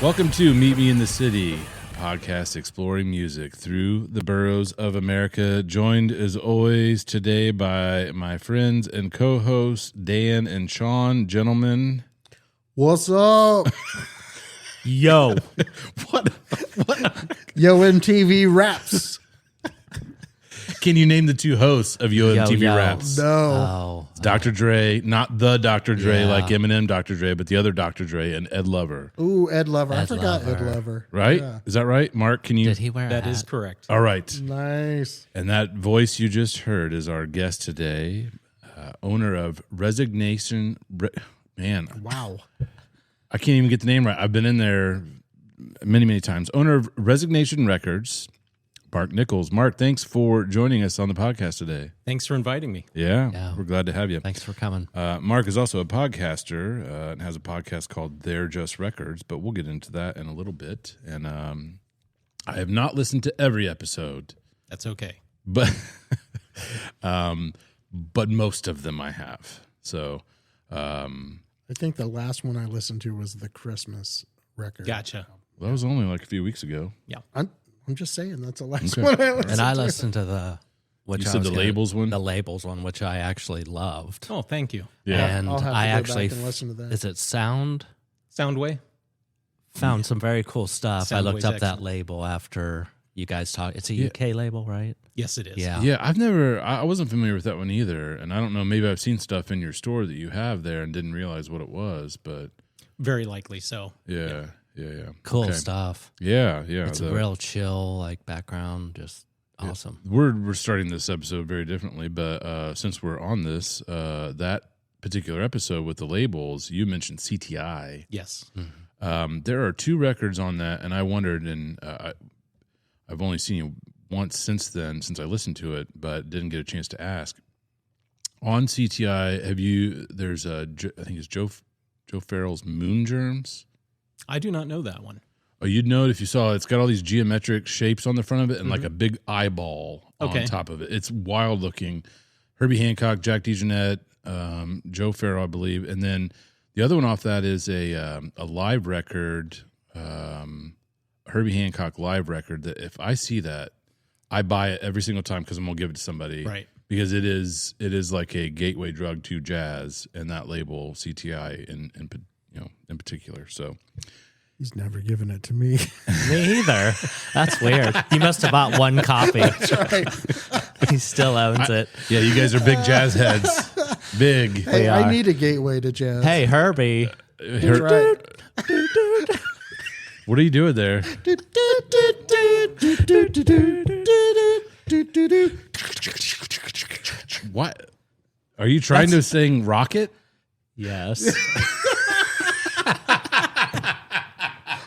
Welcome to Meet Me in the City, a podcast exploring music through the boroughs of America. Joined as always today by my friends and co-hosts Dan and Shawn. Gentlemen, what's up? Yo. What? Yo, MTV Raps. Can you name the two hosts of Yo MTV Yo. Raps? No. Oh. Dr. Dre, not the Dr. Dre Yeah. like Eminem Dr. Dre, but the other Dr. Dre and Ed Lover. Ooh, Ed Lover. I Ed forgot Lover. Ed Lover. Right? Yeah. Is that right? Mark, can you? Did he wear a That hat? is correct. All right. Nice. And that voice you just heard is our guest today, owner of Resignation. Man, Wow. I can't even get the name right. I've been in there many, many times. Owner of Resignation Records, Mark Nichols. Mark, thanks for joining us on the podcast today. Thanks for inviting me. Yeah. We're glad to have you. Thanks for coming. Mark is also a podcaster and has a podcast called They're Just Records, but we'll get into that in a little bit. And I have not listened to every episode, That's okay. but but most of them I have. So I think the last one I listened to was the Christmas record. Gotcha. that was only like a few weeks ago. I'm just saying that's the last Okay. one I listened And I to. listened to the You said the labels one? The labels one, which I actually loved. Oh, thank you. Yeah. And I'll have to I go actually back and listen to that. is it Sound? Soundway? Found some very cool stuff. I looked Soundway's up that excellent. label after you guys talked. It's a Yeah. UK label, right? Yes, it is. Yeah. Yeah, I wasn't familiar with that one either. And I don't know, maybe I've seen stuff in your store that you have there and didn't realize what it was, but Very likely so. yeah. Cool Okay. stuff. Yeah. It's a real chill like background, just awesome. We're starting this episode very differently, but since we're on this, that particular episode with the labels, you mentioned CTI. Yes. There are two records on that, and I wondered, and I've only seen you once since then, since I listened to it, but didn't get a chance to ask. On CTI, there's I think it's Joe Farrell's Moon Germs. I do not know that one. Oh, you'd know it if you saw it. It's got all these geometric shapes on the front of it and like a big eyeball on Okay. top of it. It's wild looking. Herbie Hancock, Jack DeJohnette, Joe Farrell, I believe. And then the other one off that is a live record, Herbie Hancock live record that if I see that, I buy it every single time because I'm going to give it to somebody. Right. Because it is like a gateway drug to jazz and that label CTI in particular. So He's never given it to me. Me either. That's weird. You must have bought one copy. That's right. He still owns it. yeah, you guys are big jazz heads. Big. Hey, We I are. need a gateway to jazz. Hey, Herbie. That's right. What are you doing there? What? Are you trying to sing Rocket? Yes.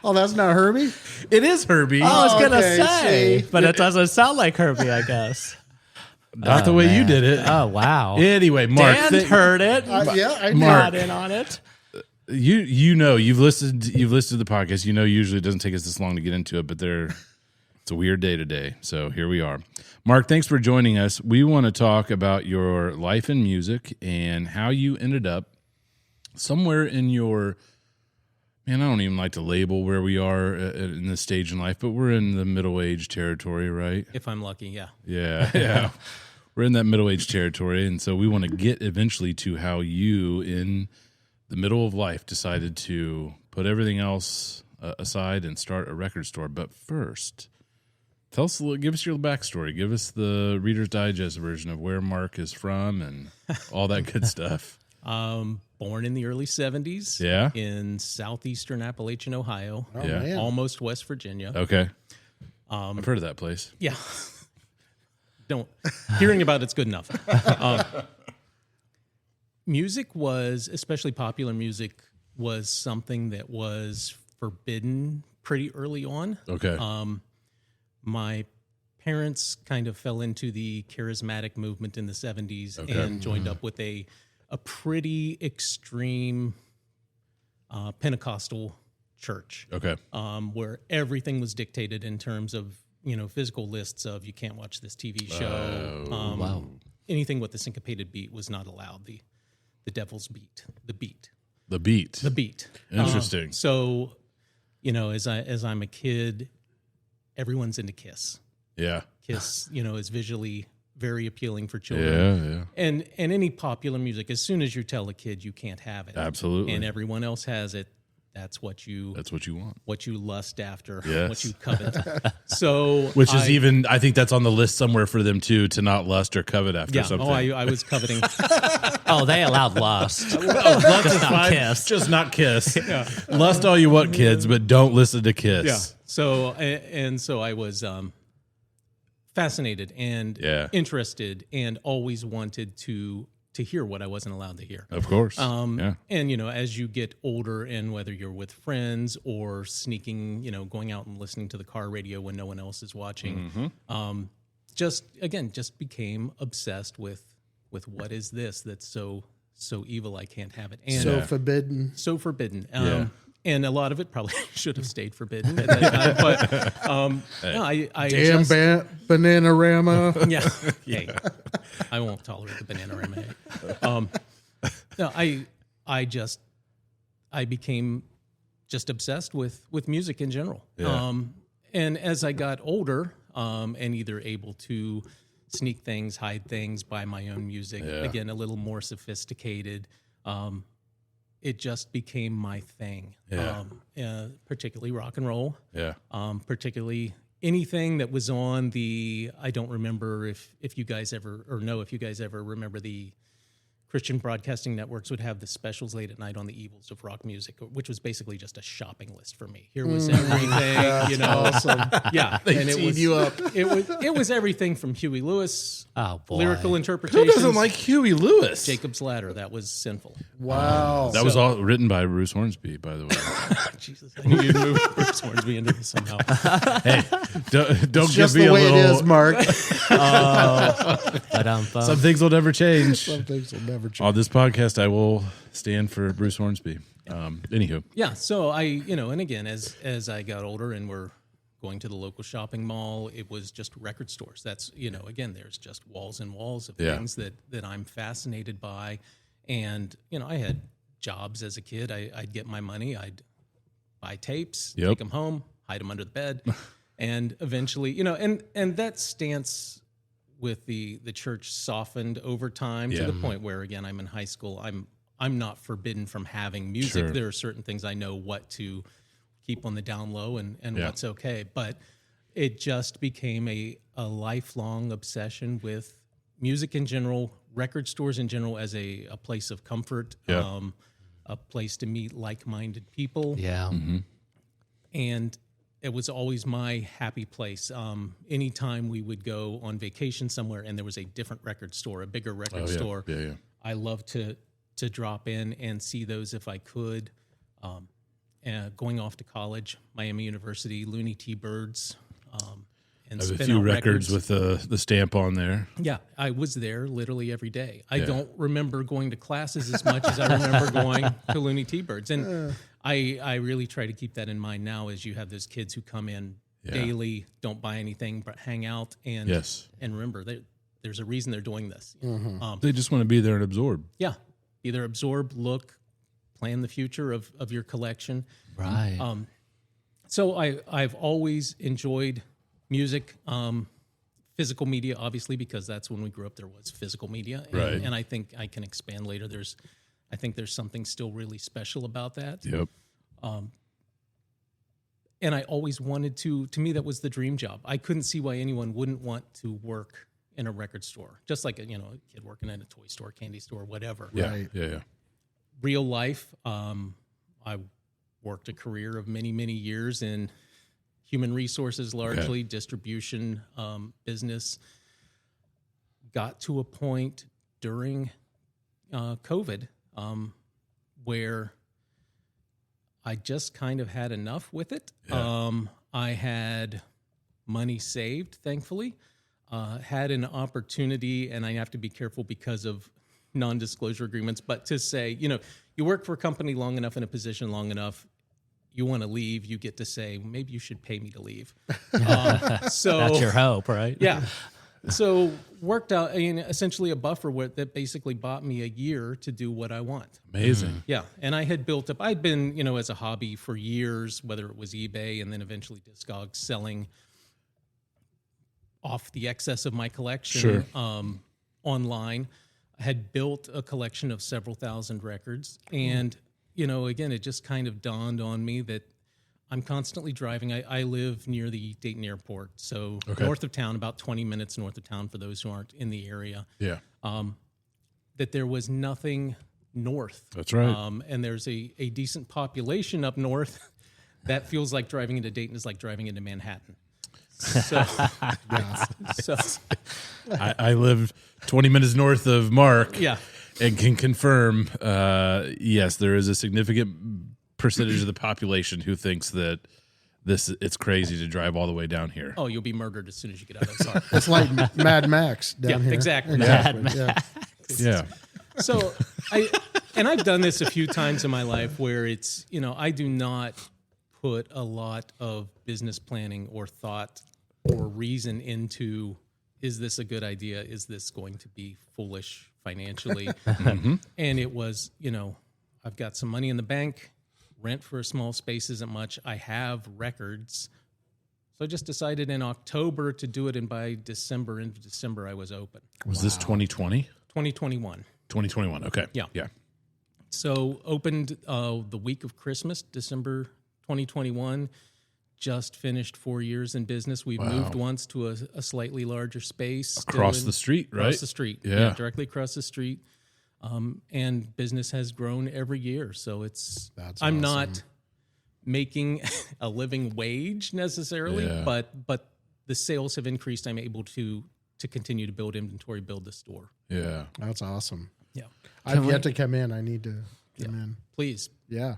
Oh, that's not Herbie? It is Herbie. I was gonna okay, say, see. but it doesn't sound like Herbie, I guess. Not the way you man. did it. Oh wow. Anyway, Mark, Dan heard it. Yeah, I Mark. Not in on it. you know you've listened to the podcast. You know usually it doesn't take us this long to get into it, but it's a weird day today. So here we are. Mark, thanks for joining us. We want to talk about your life in music and how you ended up somewhere in your, man, I don't even like to label where we are in this stage in life, but we're in the middle-aged territory, right? If I'm lucky, yeah. Yeah. We're in that middle-aged territory, and so we want to get eventually to how you, in the middle of life, decided to put everything else aside and start a record store. But first, give us your backstory. Give us the Reader's Digest version of where Mark is from and all that good stuff. Born in the early 70s. Yeah? In southeastern Appalachian, Ohio. Oh, Yeah. man. Almost West Virginia. Okay. I've heard of that place. Yeah. Hearing about it's good enough. Music was, especially popular music, was something that was forbidden pretty early on. Okay. My parents kind of fell into the charismatic movement in the 70s Okay. and joined up with a pretty extreme Pentecostal church Okay. where everything was dictated in terms of, physical lists of you can't watch this TV show. Wow. Anything with the syncopated beat was not allowed. The devil's beat, the beat. The beat. The beat. Interesting. So, as I'm a kid, everyone's into Kiss. Yeah. Kiss, is visually very appealing for children. Yeah. And any popular music, as soon as you tell a kid you can't have it, Absolutely. and everyone else has it, that's what you want. what you lust after, Yes. what you covet. So, Which is I think that's on the list somewhere for them too, to not lust or covet after something. Oh, I was coveting. Oh, they allowed lust. Just not Kiss. Just not Kiss. Lust all you want, kids, but don't listen to Kiss. Yeah. So I was fascinated and interested, and always wanted to hear what I wasn't allowed to hear. Of course. And as you get older, and whether you're with friends or sneaking, going out and listening to the car radio when no one else is watching, just became obsessed with what is this that's so evil I can't have it. And So forbidden. So forbidden. And a lot of it probably should have stayed forbidden at that time. But I Damn just, Bananarama. yeah. Hey, I won't tolerate the Bananarama. I became just obsessed with music in general. Yeah. And as I got older, and either able to sneak things, hide things, buy my own music, again, a little more sophisticated, it just became my thing. Particularly rock and roll. Yeah. Particularly anything that was on I don't remember if you guys ever, or know if you guys ever remember, the Christian broadcasting networks would have the specials late at night on the evils of rock music, which was basically just a shopping list for me. Here was everything, Awesome. Yeah, They and teed you up. It was everything from Huey Lewis, Oh, boy. lyrical Who interpretations. doesn't like Huey Lewis? Jacob's Ladder? That was sinful. Wow. That was all written by Bruce Hornsby, by the way. Jesus, I knew you'd move Bruce Hornsby into this somehow. Hey, don't Just give me the a way little. it is, Mark. Some things will never change. Some things will never change. On this podcast, I will stand for Bruce Hornsby. Anywho, Yeah, so and again, as I got older and we're going to the local shopping mall, it was just record stores. That's, again, there's just walls and walls of things that I'm fascinated by. And, I had jobs as a kid. I'd get my money, I'd buy tapes, take them home, hide them under the bed. And eventually, and that stance with the church softened over time to the point where, again, I'm in high school. I'm not forbidden from having music. Sure. There are certain things I know what to keep on the down low and what's okay. But it just became a lifelong obsession with music in general, record stores in general, as a place of comfort, a place to meet like-minded people. Yeah. Mm-hmm. And it was always my happy place. Anytime we would go on vacation somewhere and there was a different record store, a bigger record store, I loved to drop in and see those if I could. Going off to college, Miami University, Looney T. Birds, and I have a Spin few Out records with the stamp on there. Yeah, I was there literally every day. I don't remember going to classes as much as I remember going to Looney T. Birds. And I really try to keep that in mind now, as you have those kids who come in daily, don't buy anything, but hang out. And remember, there's a reason they're doing this. They just want to be there and absorb. Yeah, either absorb, look, plan the future of your collection. Right. So I've always enjoyed music, physical media, obviously, because that's when we grew up. There was physical media, and I think I can expand later. I think there's something still really special about that. Yep. And I always wanted to me, that was the dream job. I couldn't see why anyone wouldn't want to work in a record store, just like a kid working at a toy store, candy store, whatever. Yeah. Right. Yeah. Real life, I worked a career of many, many years in human resources, largely distribution, business. Got to a point during COVID where I just kind of had enough with it. Yeah. I had money saved, thankfully. Had an opportunity, and I have to be careful because of non-disclosure agreements, but to say, you work for a company long enough, in a position long enough, you want to leave, you get to say, maybe you should pay me to leave. So That's your hope, right? yeah. So worked out, essentially a buffer that basically bought me a year to do what I want. Amazing. Yeah, and I had built up. I'd been, as a hobby for years, whether it was eBay and then eventually Discogs, selling off the excess of my collection online. I had built a collection of several thousand records, and again, it just kind of dawned on me that I'm constantly driving. I live near the Dayton airport, so north of town, about 20 minutes north of town for those who aren't in the area. Yeah. That there was nothing north. That's right. And there's a decent population up north. That feels like driving into Dayton is like driving into Manhattan. So, I live 20 minutes north of Mark. Yeah. And can confirm, yes, there is a significant percentage of the population who thinks that it's crazy to drive all the way down here. Oh, you'll be murdered as soon as you get out of the car. It's like Mad Max down here. Exactly. Yeah. So I've done this a few times in my life where it's, I do not put a lot of business planning or thought or reason into, is this a good idea? Is this going to be foolish financially? And it was, I've got some money in the bank. Rent for a small space isn't much. I have records. So I just decided in October to do it, and by into December, I was open. Was this 2020? 2021. 2021, okay. Yeah. Yeah. So opened the week of Christmas, December 2021. Just finished 4 years in business. We've moved once to a slightly larger space. Across the street, right? Across the street. Yeah. Directly across the street. And business has grown every year. So I'm awesome. not making a living wage necessarily, but the sales have increased. I'm able to continue to build inventory, build the store. Yeah. That's awesome. Yeah. I've yet to come in. I need to come in. Please. Yeah.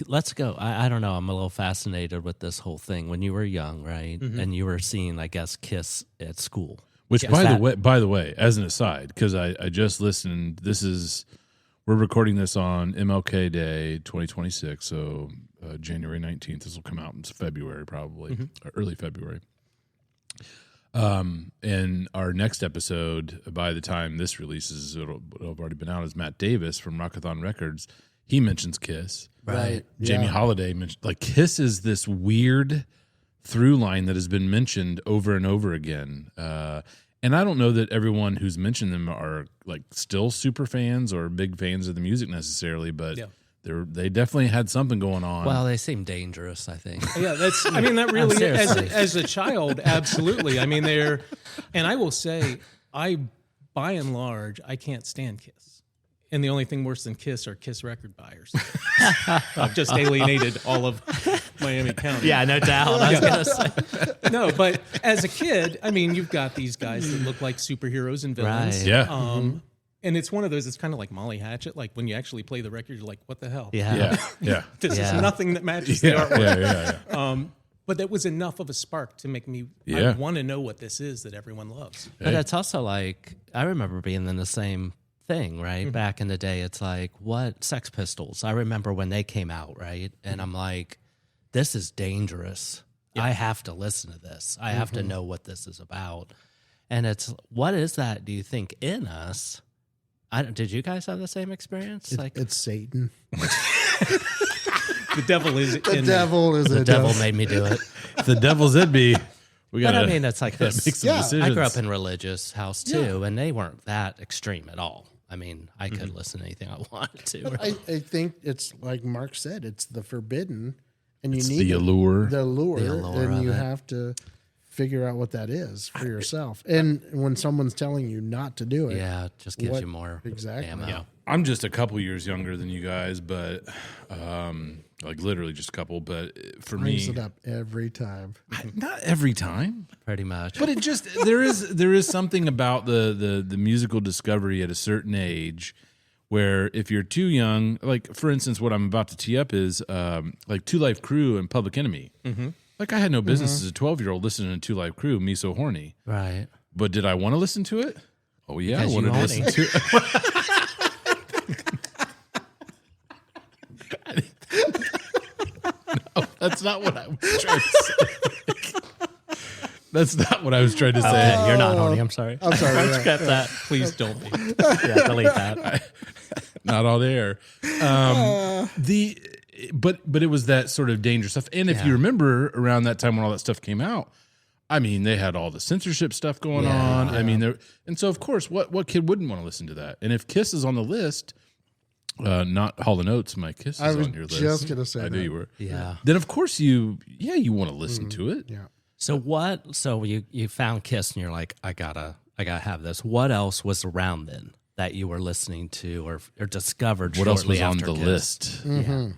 Let's go. I don't know. I'm a little fascinated with this whole thing. When you were young, right? And you were seeing, I guess, Kiss at school. Which, by the way, as an aside, because I just listened, we're recording this on MLK Day 2026, so January 19th. This will come out in February, probably, early February. And our next episode, by the time this releases, it'll have already been out, is Matt Davis from Rockathon Records. He mentions Kiss. Right. Jamie Holiday mentioned, like, Kiss is this weird through line that has been mentioned over and over again. And I don't know that everyone who's mentioned them are like still super fans or big fans of the music necessarily, but they definitely had something going on. Well, they seem dangerous, I think. Yeah, that really, as a child, absolutely. I mean, and I will say, by and large, I can't stand Kiss. And the only thing worse than Kiss are Kiss record buyers. I've just alienated all of Miami County. Yeah, no doubt. I was going to say. No, but as a kid, I mean, you've got these guys that look like superheroes and villains. Right. Yeah. And it's one of those, it's kind of like Molly Hatchet. Like when you actually play the record, you're like, what the hell? Yeah. This is nothing that matches the artwork. Yeah. But that was enough of a spark to make me I want to know what this is that everyone loves. But it's also like, I remember being in the same thing, right? Back in the day, it's like, what? Sex Pistols. I remember when they came out, right? And I'm like, this is dangerous. I have to listen to this. I have to know what this is about. And it's, what is that, do you think, in us? Did you guys have the same experience? It's Satan. The devil is The devil is the devil made me do it. If the devil's in me, we got to But I mean, it's like this. make some decisions. I grew up in a religious house too, and they weren't that extreme at all. I mean, I could listen to anything I wanted to. But I think it's like Mark said, it's the forbidden, and you need the allure. The allure, allure and of you it. have to figure out what that is for yourself. And when someone's telling you not to do it, Yeah, it just gives What- you more exactly. ammo. Yeah. I'm just a couple years younger than you guys, but like literally just a couple. But for brings me, it up every time. not every time. Pretty much. But it just there is something about the musical discovery at a certain age where if you're too young, like for instance, what I'm about to tee up is like Two Life Crew and Public Enemy. Like I had no business as a 12-year-old listening to Two Life Crew, Me So Horny. Right. But did I want to listen to it? Oh yeah, Because I you wanted to listen horny. to it. No, that's not what I was trying to say. That's not what I was trying to say. Okay, you're not horny. I'm sorry. I'm sorry. Let's yeah. cut that. Please don't be. Yeah, delete that. Not on air. But it was that sort of dangerous stuff. And if you remember around that time when all that stuff came out, I mean, they had all the censorship stuff going on. I mean, and so of course, what kid wouldn't want to listen to that? And if Kiss is on the list, not Hall & Oates, my Kiss is I was on your list. just gonna say I knew that. you were. Yeah. Then of course you want to listen to it. Yeah. So what? So you found Kiss and you're like, I gotta have this. What else was around then that you were listening to or discovered? What else was on after the Kiss? list? Yeah.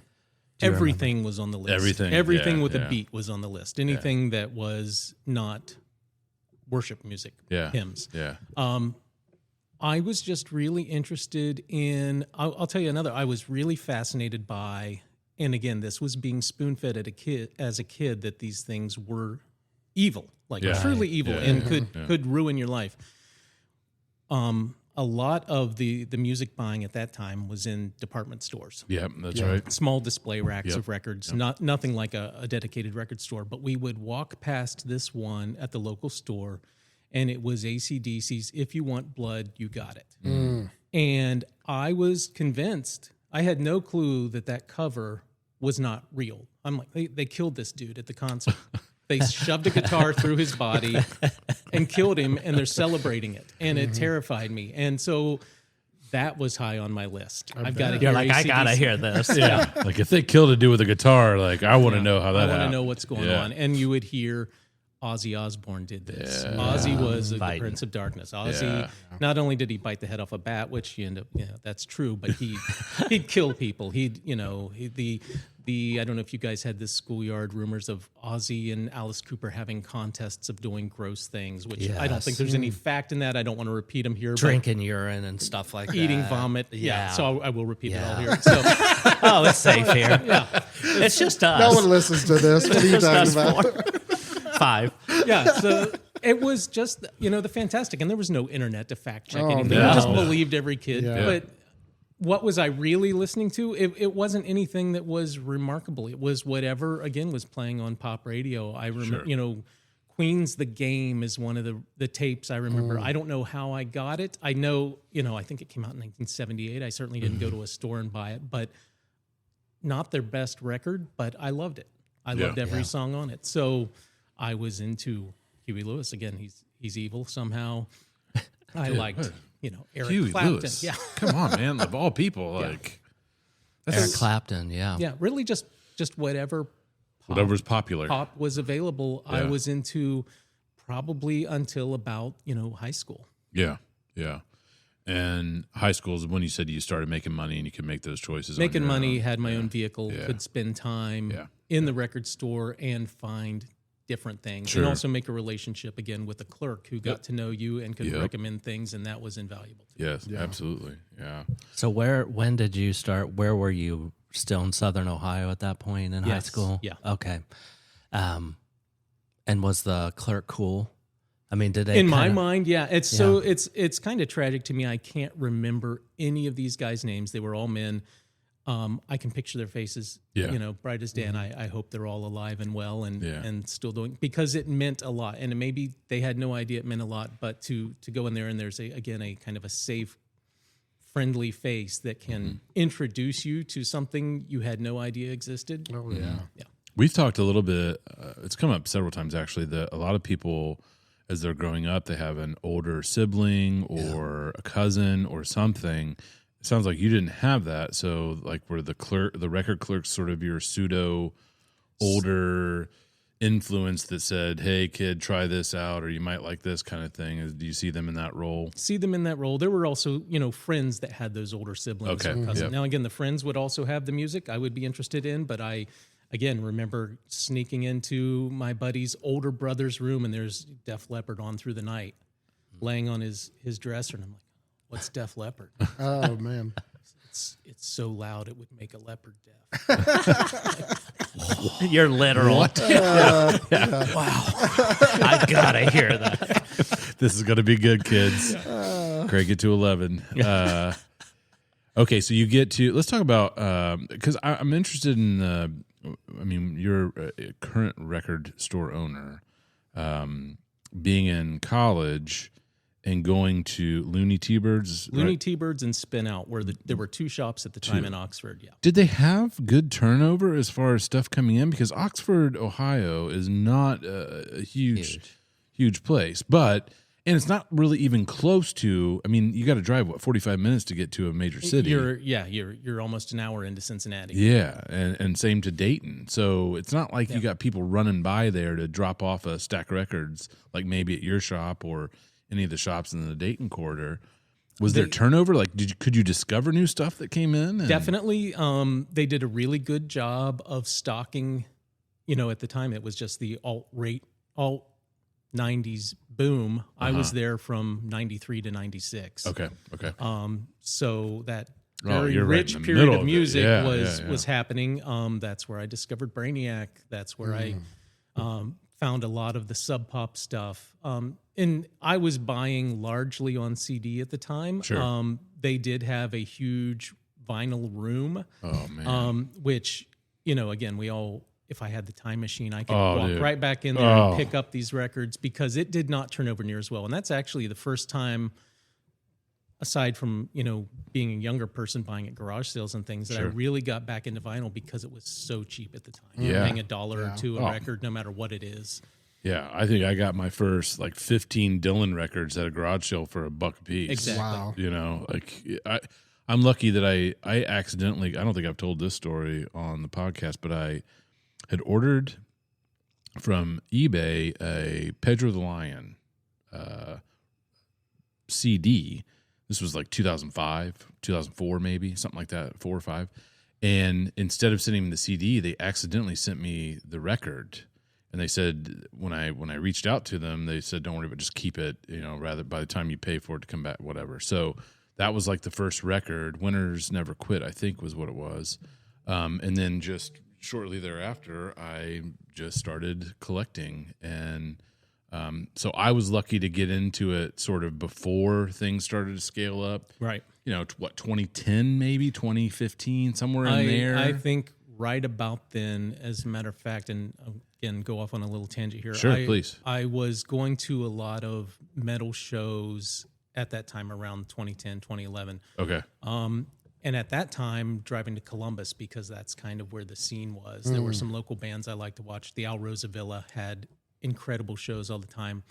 Everything was on the list. Everything, with yeah. a beat was on the list. Anything that was not worship music, hymns. Yeah. I was just really interested in. I'll tell you another. I was really fascinated by, and again, this was being spoon-fed as a kid that these things were evil, like truly evil, and could ruin your life. A lot of the music buying at that time was in department stores. Yeah, that's right. Small display racks of records, nothing like a dedicated record store. But we would walk past this one at the local store, and it was AC/DC's "If You Want Blood, You Got It." And I was convinced. I had no clue that cover was not real. I'm like, they killed this dude at the concert. They shoved a guitar through his body and killed him, and they're celebrating it. And it terrified me. And so that was high on my list. I've got to hear You're like, I AC/DC. gotta hear this. Yeah. Like if they killed a dude with a guitar, like I want to know how that I want happened. to know what's going on. And you would hear Ozzy Osbourne did this. Ozzy was the Prince of Darkness. Ozzy, not only did he bite the head off a bat, which you end up, that's true, but he'd kill people. I don't know if you guys had this schoolyard rumors of Ozzy and Alice Cooper having contests of doing gross things, which I don't think there's any fact in that. I don't want to repeat them here. Drinking urine and stuff like that. Eating vomit. Yeah. So I will repeat it all here. So Oh, it's safe here. It's just us. No one listens to this. What are you Just talking us about? 5. so it was just, the fantastic. And there was no internet to fact check anything. no. I just believed every kid. Yeah. But what was I really listening to? It wasn't anything that was remarkable. It was whatever, again, was playing on pop radio. I remember, Queen's The Game is one of the tapes I remember. I don't know how I got it. I know, I think it came out in 1978. I certainly didn't go to a store and buy it, but not their best record, but I loved it. I loved every song on it. So I was into Huey Lewis. Again, he's evil somehow. I liked, Eric Huey Clapton. Lewis. Yeah. Come on, man. Of all people, like Eric Clapton, yeah. Yeah, really just whatever whatever's popular. pop was available, I was into probably until about, high school. Yeah. Yeah. And high school is when you said you started making money and you could make those choices. Making on your money, own. had my own vehicle, could spend time in the record store and find different things. Sure. And also make a relationship again with a clerk who got to know you and could recommend things, and that was invaluable. Yes, absolutely. Yeah. So when did you start? Where were you? Still in Southern Ohio at that point in high Yes. school? Yeah. Okay. And was the clerk cool? I mean, did they? In my mind, yeah. It's kind of tragic to me. I can't remember any of these guys' names. They were all men. I can picture their faces, bright as day, and I hope they're all alive and well and still doing, because it meant a lot. And maybe they had no idea it meant a lot, but to go in there and there's a kind of a safe, friendly face that can introduce you to something you had no idea existed. Oh, yeah. Yeah. We've talked a little bit, it's come up several times actually, that a lot of people, as they're growing up, they have an older sibling or a cousin or something. It sounds like you didn't have that. So like were the record clerks sort of your pseudo older influence that said, hey kid, try this out, or you might like this kind of thing? Do you see them in that role? See them in that role. There were also, friends that had those older siblings or cousins. Yep. Now, again, the friends would also have the music I would be interested in, but I, again, remember sneaking into my buddy's older brother's room, and there's Def Leppard on through the night, laying on his dresser, and I'm like, what's Def Leppard? Oh, man. It's so loud it would make a leopard deaf. You're literal. What? Wow. I gotta hear that. This is going to be good, kids. Crank it to 11. Okay, so you get to, let's talk about, because I'm interested in, you're a current record store owner. being in college and going to Looney T-Birds. Looney T-Birds and Spin Out there were 2 shops at the time in Oxford. Yeah. Did they have good turnover as far as stuff coming in? Because Oxford, Ohio is not a huge place, and it's not really even close to, I mean, you got to drive 45 minutes to get to a major city. You're almost an hour into Cincinnati. Yeah, and same to Dayton. So it's not like you got people running by there to drop off a stack of records, like maybe at your shop or any of the shops in the Dayton corridor. Was there turnover? Like, could you discover new stuff that came in? Definitely. They did a really good job of stocking. At the time it was just the alt 90s boom. I was there from 93 to 96. Okay. So that very right rich in the period middle of of it. music Yeah, was happening. That's where I discovered Brainiac. That's where I found a lot of the sub pop stuff. And I was buying largely on CD at the time. Sure. They did have a huge vinyl room. Oh man. Which, again, if I had the time machine, I could walk right back in there and pick up these records, because it did not turn over near as well. And that's actually the first time, aside from, being a younger person buying at garage sales and things, that I really got back into vinyl because it was so cheap at the time. Yeah. Paying $1 or $2 a record, no matter what it is. Yeah, I think I got my first 15 Dylan records at a garage sale for $1 a piece. Exactly. Wow. I'm lucky that I accidentally, I don't think I've told this story on the podcast, but I had ordered from eBay a Pedro the Lion CD. This was 2005, 2004, maybe something like that, 4 or 5. And instead of sending me the CD, they accidentally sent me the record. And they said, when I reached out to them, they said, don't worry, but just keep it, rather by the time you pay for it to come back, whatever. So that was the first record. Winners Never Quit, I think was what it was. And then just shortly thereafter, I just started collecting. And so I was lucky to get into it sort of before things started to scale up. Right. 2010, maybe 2015, somewhere in there. I think right about then, as a matter of fact, and again, go off on a little tangent here. Sure, please. I was going to a lot of metal shows at that time around 2010, 2011. Okay. And at that time, driving to Columbus, because that's kind of where the scene was. There were some local bands I liked to watch. The Al Rosa Villa had incredible shows all the time.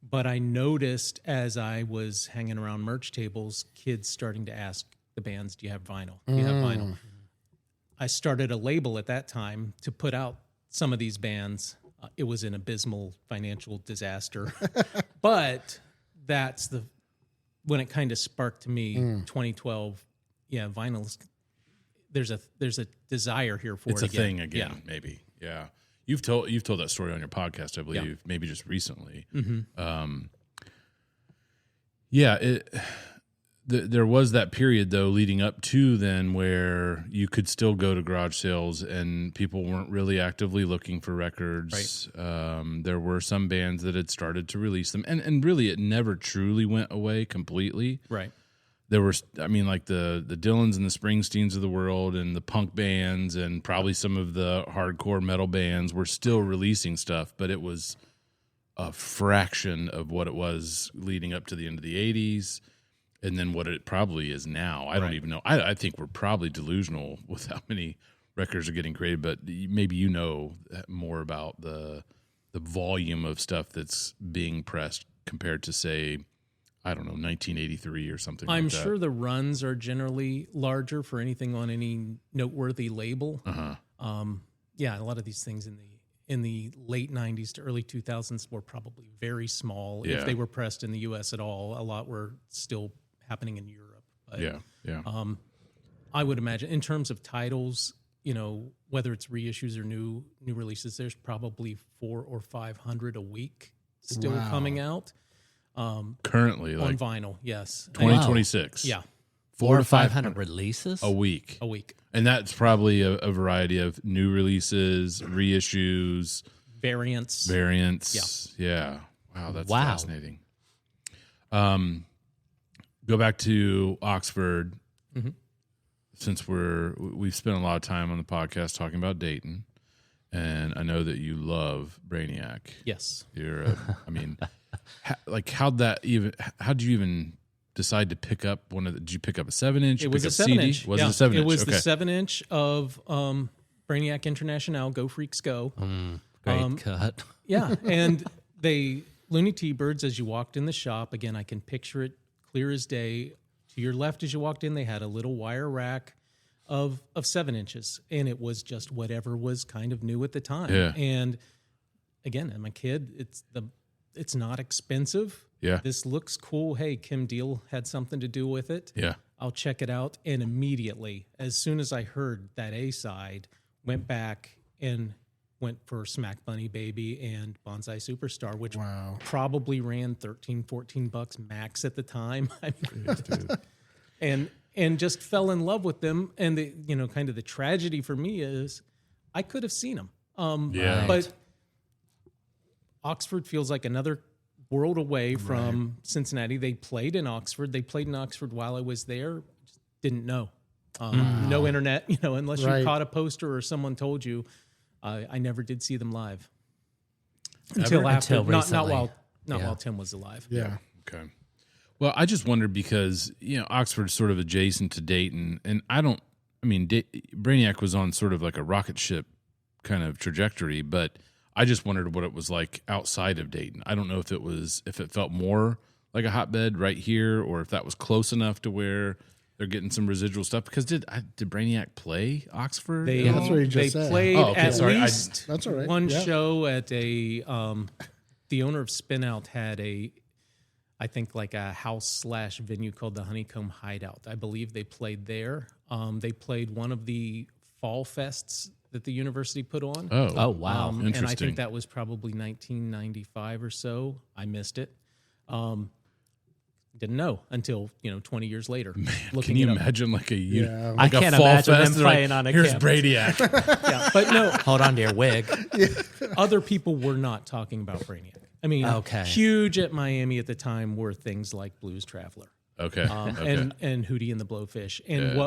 But I noticed as I was hanging around merch tables, kids starting to ask the bands, do you have vinyl? Do you have vinyl? I started a label at that time to put out some of these bands. It was an abysmal financial disaster. But that's when it kind of sparked to me, 2012. Yeah, vinyl. There's a desire here for it's it. It's a thing again, maybe. Yeah, you've told that story on your podcast, I believe, maybe just recently. Mm-hmm. There was that period though leading up to then where you could still go to garage sales and people weren't really actively looking for records. Right. There were some bands that had started to release them, and really it never truly went away completely. Right. There were, the Dylans and the Springsteens of the world and the punk bands and probably some of the hardcore metal bands were still releasing stuff, but it was a fraction of what it was leading up to the end of the 80s and then what it probably is now. I don't even know. I think we're probably delusional with how many records are getting created, but maybe you know more about the volume of stuff that's being pressed compared to, say, I don't know, 1983 or something I'm like that. sure the runs are generally larger for anything on any noteworthy label. Uh-huh. A lot of these things in the late 90s to early 2000s were probably very small. Yeah. If they were pressed in the U.S. at all, a lot were still happening in Europe. But, I would imagine in terms of titles, whether it's reissues or new releases, there's probably 400 or 500 a week still coming out. Currently, on vinyl, yes. 2026. Yeah. 400 to 500 releases? A week. A week. And that's probably a variety of new releases, reissues, variants. Yeah. Wow, that's fascinating. Go back to Oxford. Mm-hmm. Since we've spent a lot of time on the podcast talking about Dayton. and I know that you love Brainiac. Yes. You're, I mean, how'd you even decide to pick up did you pick up a 7-inch? It was a CD? 7-inch. Was it a 7-inch? It was Okay. the 7-inch of Brainiac International, Go Freaks Go. Great cut. Yeah, and Looney T-Birds, as you walked in the shop, again, I can picture it clear as day. To your left as you walked in, they had a little wire rack of 7 inches, and it was just whatever was kind of new at the time. Yeah. And again, I'm a kid. It's not expensive. Yeah. This looks cool. Hey, Kim Deal had something to do with it. Yeah. I'll check it out. And immediately, as soon as I heard that A-side, went back and went for Smack Bunny Baby and Bonsai Superstar, which probably ran $13-14 max at the time. I mean, and just fell in love with them. And kind of the tragedy for me is I could have seen them. But Oxford feels like another world away from Cincinnati. They played in Oxford. They played in Oxford while I was there. Just didn't know. No internet, unless you caught a poster or someone told you. I never did see them live until recently. Not while Tim was alive. Yeah. Okay. Well, I just wondered because, Oxford's sort of adjacent to Dayton, and Brainiac was on sort of like a rocket ship kind of trajectory, but I just wondered what it was like outside of Dayton. I don't know if it felt more like a hotbed right here, or if that was close enough to where they're getting some residual stuff. Because did Brainiac play Oxford? That's what he just said. Played at least that's all right. one show at a. The owner of Spin Out had I think like a house/venue called the Honeycomb Hideout. I believe they played there. They played one of the fall fests that the university put on. Oh wow. Interesting. And I think that was probably 1995 or so. I missed it. Didn't know until 20 years later. Can you imagine like a I can't imagine them playing on a Here's campus. Brainiac. Yeah, but no, Hold on to your wig. other people were not talking about Brainiac. I mean, Okay. huge at Miami at the time were things like Blues Traveler. Okay. And Hootie and the Blowfish and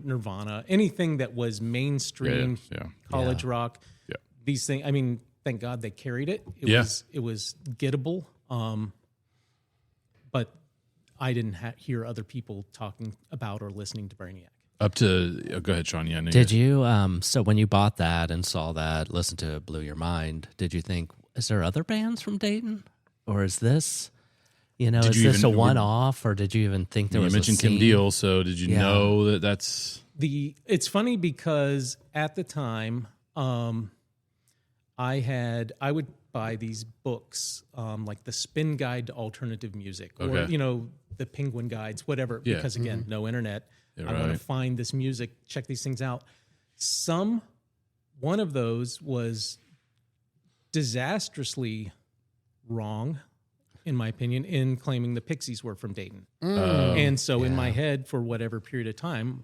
Nirvana, anything that was mainstream college rock. Yeah. These things. I mean, thank God they carried it. It was gettable. But I didn't hear other people talking about or listening to Brainiac. Up to go ahead, Shawn. Yeah. No, Did you? So when you bought that and saw that, listened to it, blew your mind. Did you think, is there other bands from Dayton, or is this? Is this a one-off, or did you even think there was? You mentioned a scene? Kim Deal, so did you know that's? It's funny because at the time, I would buy these books, like the Spin Guide to Alternative Music, or the Penguin Guides, whatever. Yeah. Because again, no internet. Yeah, I want right. to find this music, check these things out. One of those was disastrously wrong, in my opinion, in claiming the Pixies were from Dayton. And so in my head, for whatever period of time,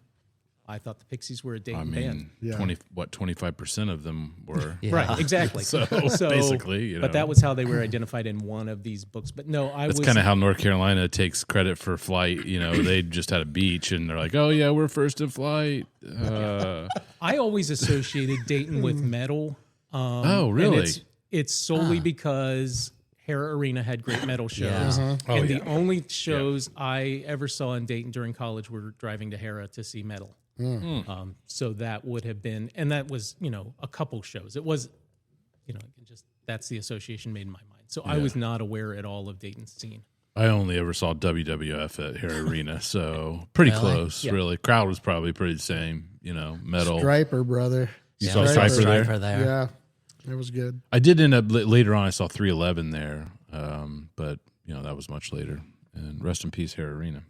I thought the Pixies were a Dayton band. 25% of them were. Right, exactly. So basically, But that was how they were identified in one of these books. But no, That's kind of how North Carolina takes credit for Flight. They just had a beach, and they're like, "Oh yeah, we're first in Flight." I always associated Dayton with metal. Oh, really? And it's solely because Hara Arena had great metal shows. Yeah. And the only shows I ever saw in Dayton during college were driving to Hara to see metal. So that would have been, and that was, a couple shows. It was, just that's the association made in my mind. So I was not aware at all of Dayton's scene. I only ever saw WWF at Hara Arena, so pretty close, really. Crowd was probably pretty the same, metal. Striper, brother. You saw Striper there? Yeah, it was good. I did end up later on. I saw 311 there, but that was much later. And rest in peace, Hara Arena.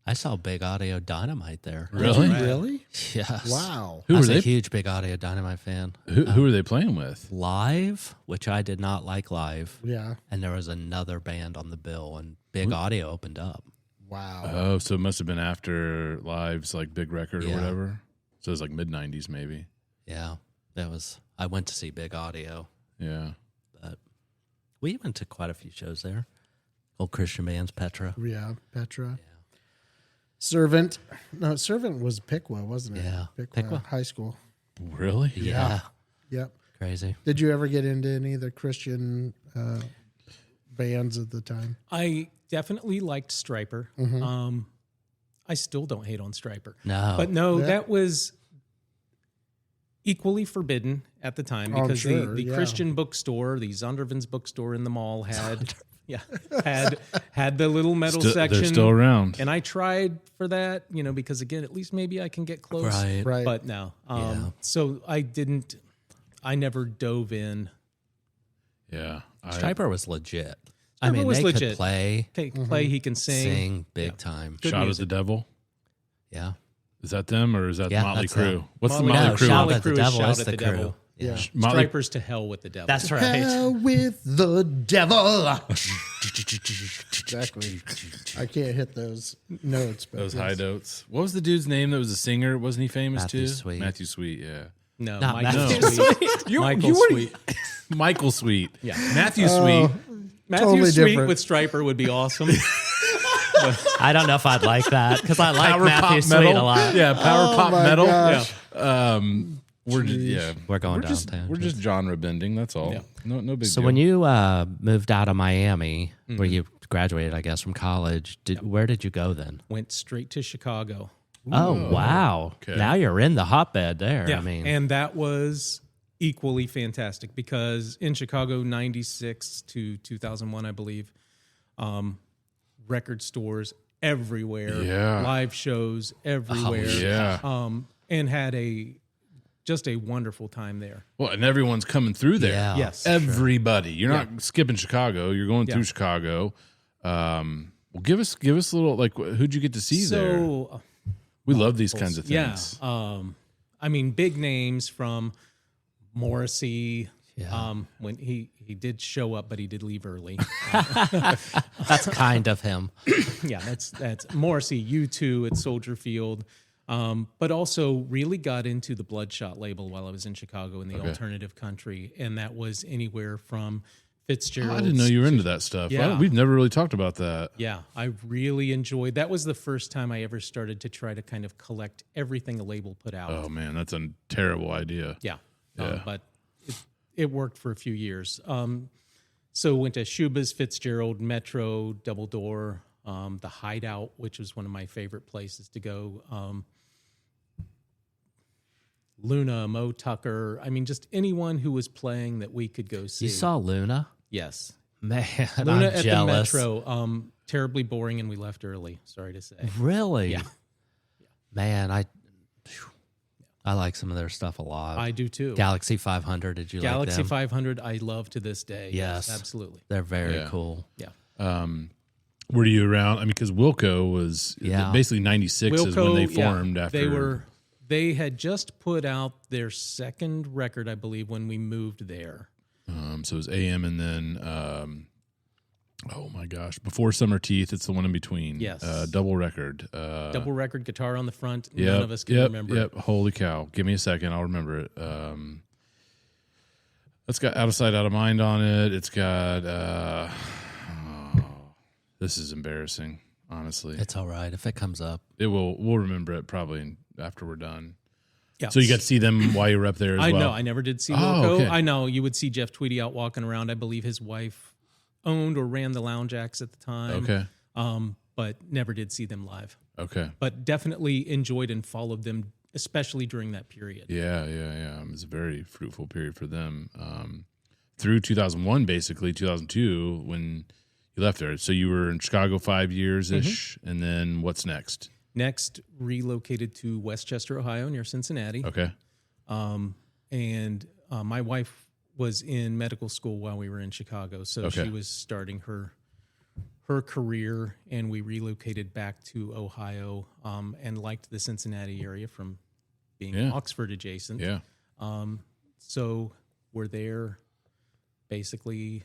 I saw Big Audio Dynamite there. Really? Really? Yes. Wow. Who I were was a they? huge Big Audio Dynamite fan. Who were they playing with? Live, which I did not like live. Yeah. And there was another band on the bill, and Big Audio opened up. Wow. Oh, so it must have been after Live's like big record or Yeah. whatever. So it was like mid-90s maybe. Yeah, I went to see Big Audio, Yeah. but we went to quite a few shows there. Old Christian bands, Petra. Yeah. Petra. Servant. No, Servant was Piqua, wasn't it? Yeah. Piqua. Piqua. High school. Really? Yeah. Yep. Crazy. Did you ever get into any of the Christian bands at the time? I definitely liked Stryper. I still don't hate on Stryper. No. But no, Yeah. that was equally forbidden at the time I'm because sure, the yeah. Christian bookstore, the Zondervan's bookstore in the mall had had the little metal section. They're still around. And I tried for that, because again, at least maybe I can get close. Right. Right. But no. Yeah. So I never dove in. Yeah. Stryper was legit. Stryper was they legit. could play, Play, he can sing. big time. Good Shot music. at the Devil. Yeah. Is that them or is that Yeah, Motley that's Crue? them. What's the Motley- Motley No, Crue? Shout Motley at the Crue is Devil Shout is at the the crew. Devil. Yeah. Motley- Stryper's to hell with the devil. That's right. Hell with the devil. Exactly. I can't hit those notes. But Those yes. high notes. What was the dude's name that was a singer? Wasn't he famous Matthew too? Sweet. Matthew Sweet, yeah. No, Not Michael Matthew Sweet. Michael Sweet. Michael Sweet. Yeah. Matthew Sweet. Matthew Totally Sweet different. with Stryper would be awesome. I don't know if I'd like that because I like Power Matthew pop Sweet metal. a lot. Yeah, power Oh pop my metal. gosh. We're just, yeah. We're going we're just, down we're just genre bending. That's all. Yeah. No big So deal. when you moved out of Miami, where you graduated, I guess, from college, where did you go then? Went straight to Chicago. Oh, wow. okay. Now you're in the hotbed there. I mean, and that was equally fantastic because in Chicago, 96 to 2001, I believe, record stores everywhere, Yeah. live shows everywhere, yeah. and had just a wonderful time there. Well, and everyone's coming through there. Yeah. Yes. Everybody. You're not skipping Chicago. You're going through Yeah. Chicago. Well, give us a little, like, who'd you get to see there? So, We love these kinds of yeah, things. I mean, big names from Morrissey. Yeah. When he did show up, but he did leave early. that's kind of him. Yeah, that's Morrissey, U2 at Soldier Field, but also really got into the Bloodshot label while I was in Chicago in the alternative country, and that was anywhere from Fitzgerald. I didn't know you were into that stuff. Yeah. We've never really talked about that. Yeah, I really enjoyed. That was the first time I ever started to try to kind of collect everything a label put out. Oh man, that's a terrible idea. Yeah, Yeah. but it worked for a few years. So went to Shuba's, Fitzgerald, Metro, Double Door, the Hideout, which was one of my favorite places to go. Luna, Mo Tucker. I mean, just anyone who was playing that we could go see. You saw Luna? Yes. Man, Luna I'm at jealous. the Metro. Terribly boring, and we left early. Sorry to say. Really? Yeah. Man, I like some of their stuff a lot. I do too. Galaxy 500, did you like Galaxy them? 500, I love to this day. Yes. Absolutely. They're very Yeah. cool. Yeah. Were you around? I mean, because Wilco was basically 96 is when they formed after. They had just put out their second record, I believe, when we moved there. So it was AM and then, oh my gosh, Before Summer Teeth. It's the one in between. Yes. Double record. Double record, guitar on the front. Yep, None of us can remember. Yep. Holy cow. Give me a second. I'll remember it. It's got Out of Sight, Out of Mind on it. It's got, this is embarrassing, honestly. It's all right if it comes up. We'll remember it probably after we're done. Yeah. So you got to see them while you were up there as I well? know. I never did see Wilco. okay. I know. You would see Jeff Tweedy out walking around. I believe his wife owned or ran the Lounge Acts at the time. Okay. But never did see them live. Okay. But definitely enjoyed and followed them, especially during that period. Yeah. It was a very fruitful period for them. Through 2001, basically, 2002, when you left there. So you were in Chicago 5 years-ish, and then what's next? Next, relocated to Westchester, Ohio, near Cincinnati. Okay. And my wife was in medical school while we were in Chicago, so Okay. she was starting her career, and we relocated back to Ohio, and liked the Cincinnati area from being Oxford adjacent. Yeah. So we're there basically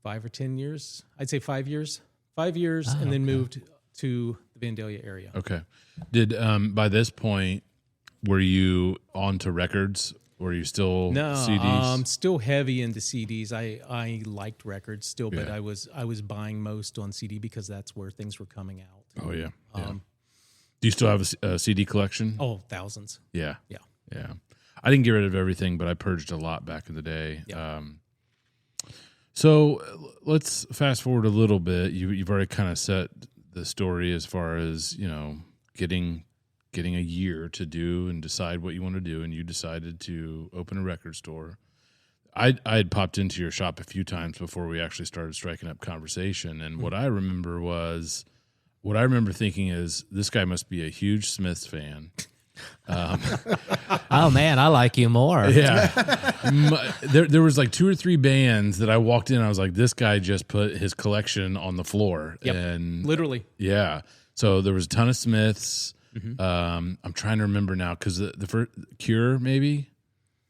5 or 10 years. I'd say 5 years. 5 years, and then moved to the Vandalia area. Okay. Did by this point were you on to records? Were you still No, CDs? still heavy into CDs. I liked records still, but Yeah. I was buying most on CD because that's where things were coming out. Oh yeah. Do you still have a CD collection? Oh, thousands. Yeah. Yeah. Yeah. I didn't get rid of everything, but I purged a lot back in the day. Yeah. So let's fast forward a little bit. You've already kind of set the story as far as, getting a year to do and decide what you want to do, and you decided to open a record store. I had popped into your shop a few times before we actually started striking up conversation, and what I remember thinking is, this guy must be a huge Smiths fan. Oh man, I like you more. Yeah. There was like 2 or 3 bands that I walked in. I was like, this guy just put his collection on the floor. Yep. And Literally. yeah. So there was a ton of Smiths. I'm trying to remember now, because the first Cure, maybe?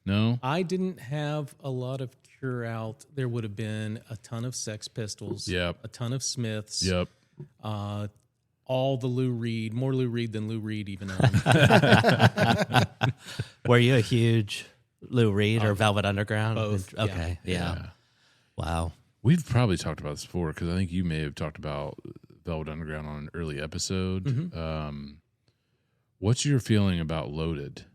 No? I didn't have a lot of Cure out. There would have been a ton of Sex Pistols. Yep. A ton of Smiths. Yep. All the Lou Reed, more Lou Reed than Lou Reed even owned. Were you a huge Lou Reed or Velvet Underground? both, yeah. Okay, yeah. Wow. We've probably talked about this before, because I think you may have talked about Velvet Underground on an early episode. What's your feeling about Loaded?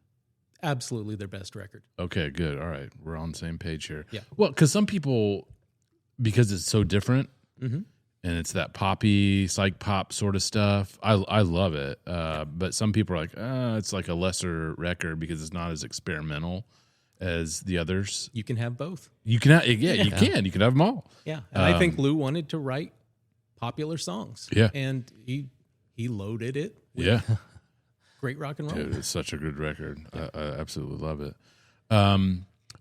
Absolutely their best record. Okay, good. All right. We're on the same page here. Yeah. Well, because some people, because it's so different, and it's that poppy, psych pop sort of stuff, I love it. But some people are like, it's like a lesser record because it's not as experimental as the others. You can have both. You can, you can. You can have them all. Yeah. And I think Lou wanted to write popular songs. Yeah. And he loaded it with Yeah. great rock and roll. Dude, it's such a good record. I absolutely love it.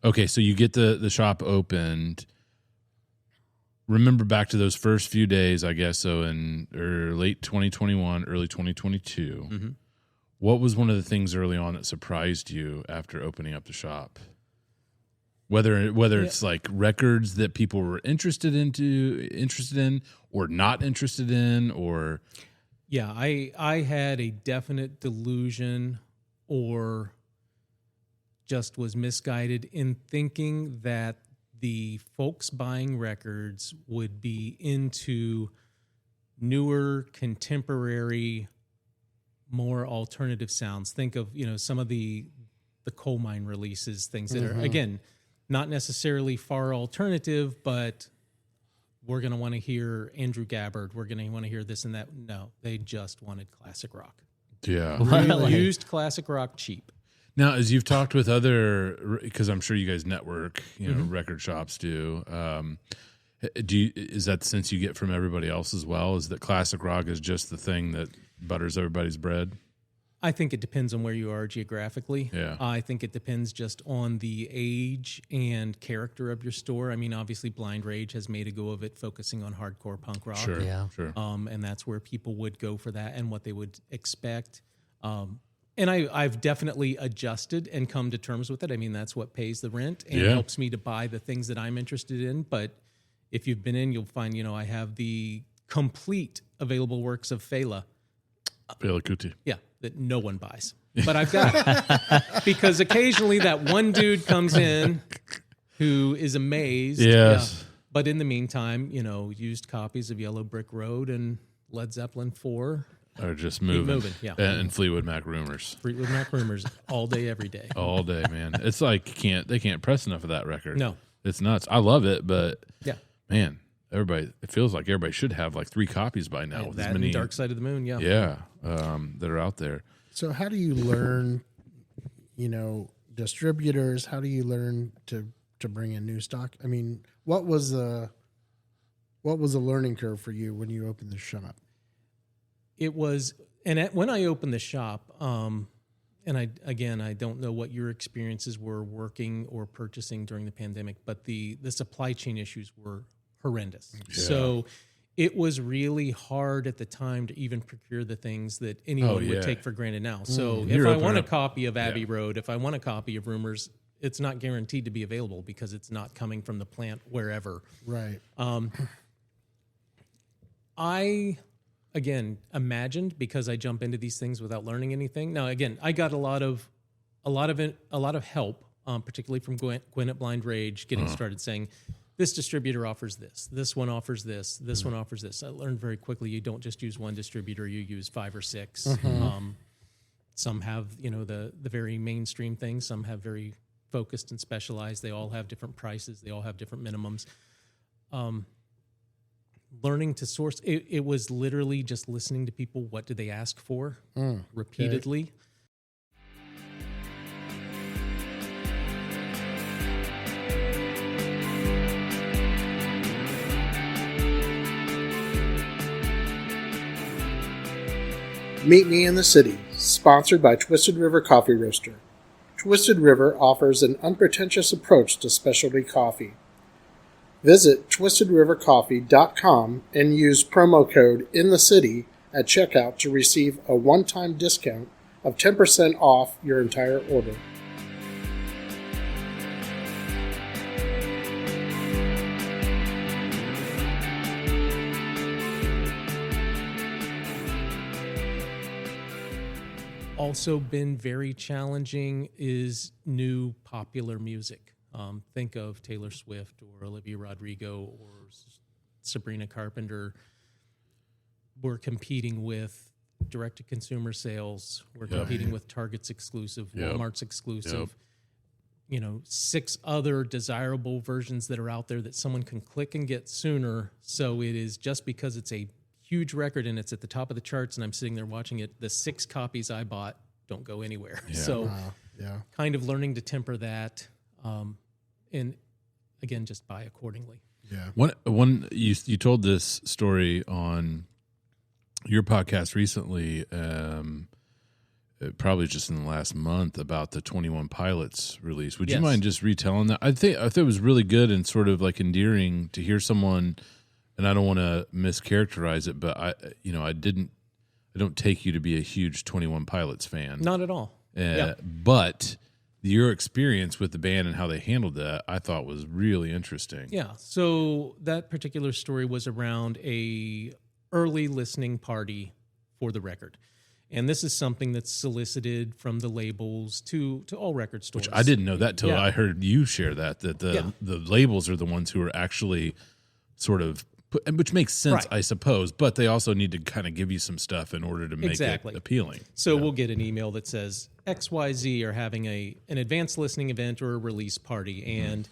Okay, so you get the shop opened. Remember back to those first few days, I guess, so in late 2021, early 2022. What was one of the things early on that surprised you after opening up the shop? Whether it's like records that people were interested in or not interested in, or... Yeah, I had a definite delusion, or just was misguided in thinking that the folks buying records would be into newer, contemporary, more alternative sounds. Think of, some of the coal mine releases, things that are, again, not necessarily far alternative, but we're going to want to hear Andrew Gabbard. We're going to want to hear this and that. No, they just wanted classic rock. Yeah. Used classic rock cheap. Now, as you've talked with other, because I'm sure you guys network, record shops do. Is that the sense you get from everybody else as well? Is that classic rock is just the thing that butters everybody's bread? I think it depends on where you are geographically. Yeah. I think it depends just on the age and character of your store. I mean, obviously, Blind Rage has made a go of it, focusing on hardcore punk rock. Sure. Yeah. Sure. And that's where people would go for that and what they would expect. And I've definitely adjusted and come to terms with it. I mean, that's what pays the rent and helps me to buy the things that I'm interested in. But if you've been in, you'll find, I have the complete available works of Fela. Fela Kuti. Yeah, that no one buys. But I've got it. Because occasionally that one dude comes in who is amazed. Yes. Yeah. But in the meantime, used copies of Yellow Brick Road and Led Zeppelin 4. Or just moving. Yeah. And Fleetwood Mac Rumors. Fleetwood Mac Rumors all day, every day. All day, man. It's like they can't press enough of that record. No. It's nuts. I love it, but Yeah. man, it feels like everybody should have like 3 copies by now. With That as many, and Dark Side of the Moon, yeah. yeah, that are out there. So how do you learn, distributors? How do you learn to bring in new stock? I mean, what was the learning curve for you when you opened the shop? It was, when I opened the shop, and I don't know what your experiences were working or purchasing during the pandemic, but the supply chain issues were horrendous. Yeah. So it was really hard at the time to even procure the things that anyone would take for granted now. So if I want a copy of Abbey Road, if I want a copy of Rumors, it's not guaranteed to be available because it's not coming from the plant wherever. Right. I imagined, because I jump into these things without learning anything. Now, again, I got a lot of help, particularly from Gwen at Blind Rage, getting started, saying, this distributor offers this. This one offers this. This one offers this. I learned very quickly you don't just use one distributor, you use 5 or 6. Some have, the very mainstream things. Some have very focused and specialized. They all have different prices. They all have different minimums. Learning to source, it was literally just listening to people. What do they ask for repeatedly? Meet Me in the City, sponsored by Twisted River Coffee Roaster. Twisted River offers an unpretentious approach to specialty coffee. Visit twistedrivercoffee.com and use promo code INTHECITY at checkout to receive a one-time discount of 10% off your entire order. Also been very challenging is new popular music. Think of Taylor Swift or Olivia Rodrigo or Sabrina Carpenter. We're competing with direct-to-consumer sales. We're competing with Target's exclusive, Walmart's exclusive. 6 other desirable versions that are out there that someone can click and get sooner. So it is just because it's a huge record and it's at the top of the charts and I'm sitting there watching it, the 6 copies I bought don't go anywhere. Yeah. So kind of learning to temper that. And again, just buy accordingly. Yeah. One you told this story on your podcast recently, probably just in the last month, about the 21 Pilots release. Would you mind just retelling that? I thought it was really good and sort of like endearing to hear someone, and I don't want to mischaracterize it, but I don't take you to be a huge 21 Pilots fan. Not at all. But your experience with the band and how they handled that, I thought was really interesting. Yeah. So that particular story was around a early listening party for the record. And this is something that's solicited from the labels to all record stores. Which I didn't know that till I heard you share that the labels are the ones who are actually sort of, which makes sense, I suppose, but they also need to kind of give you some stuff in order to make it appealing. So we'll get an email that says XYZ are having an advanced listening event or a release party, and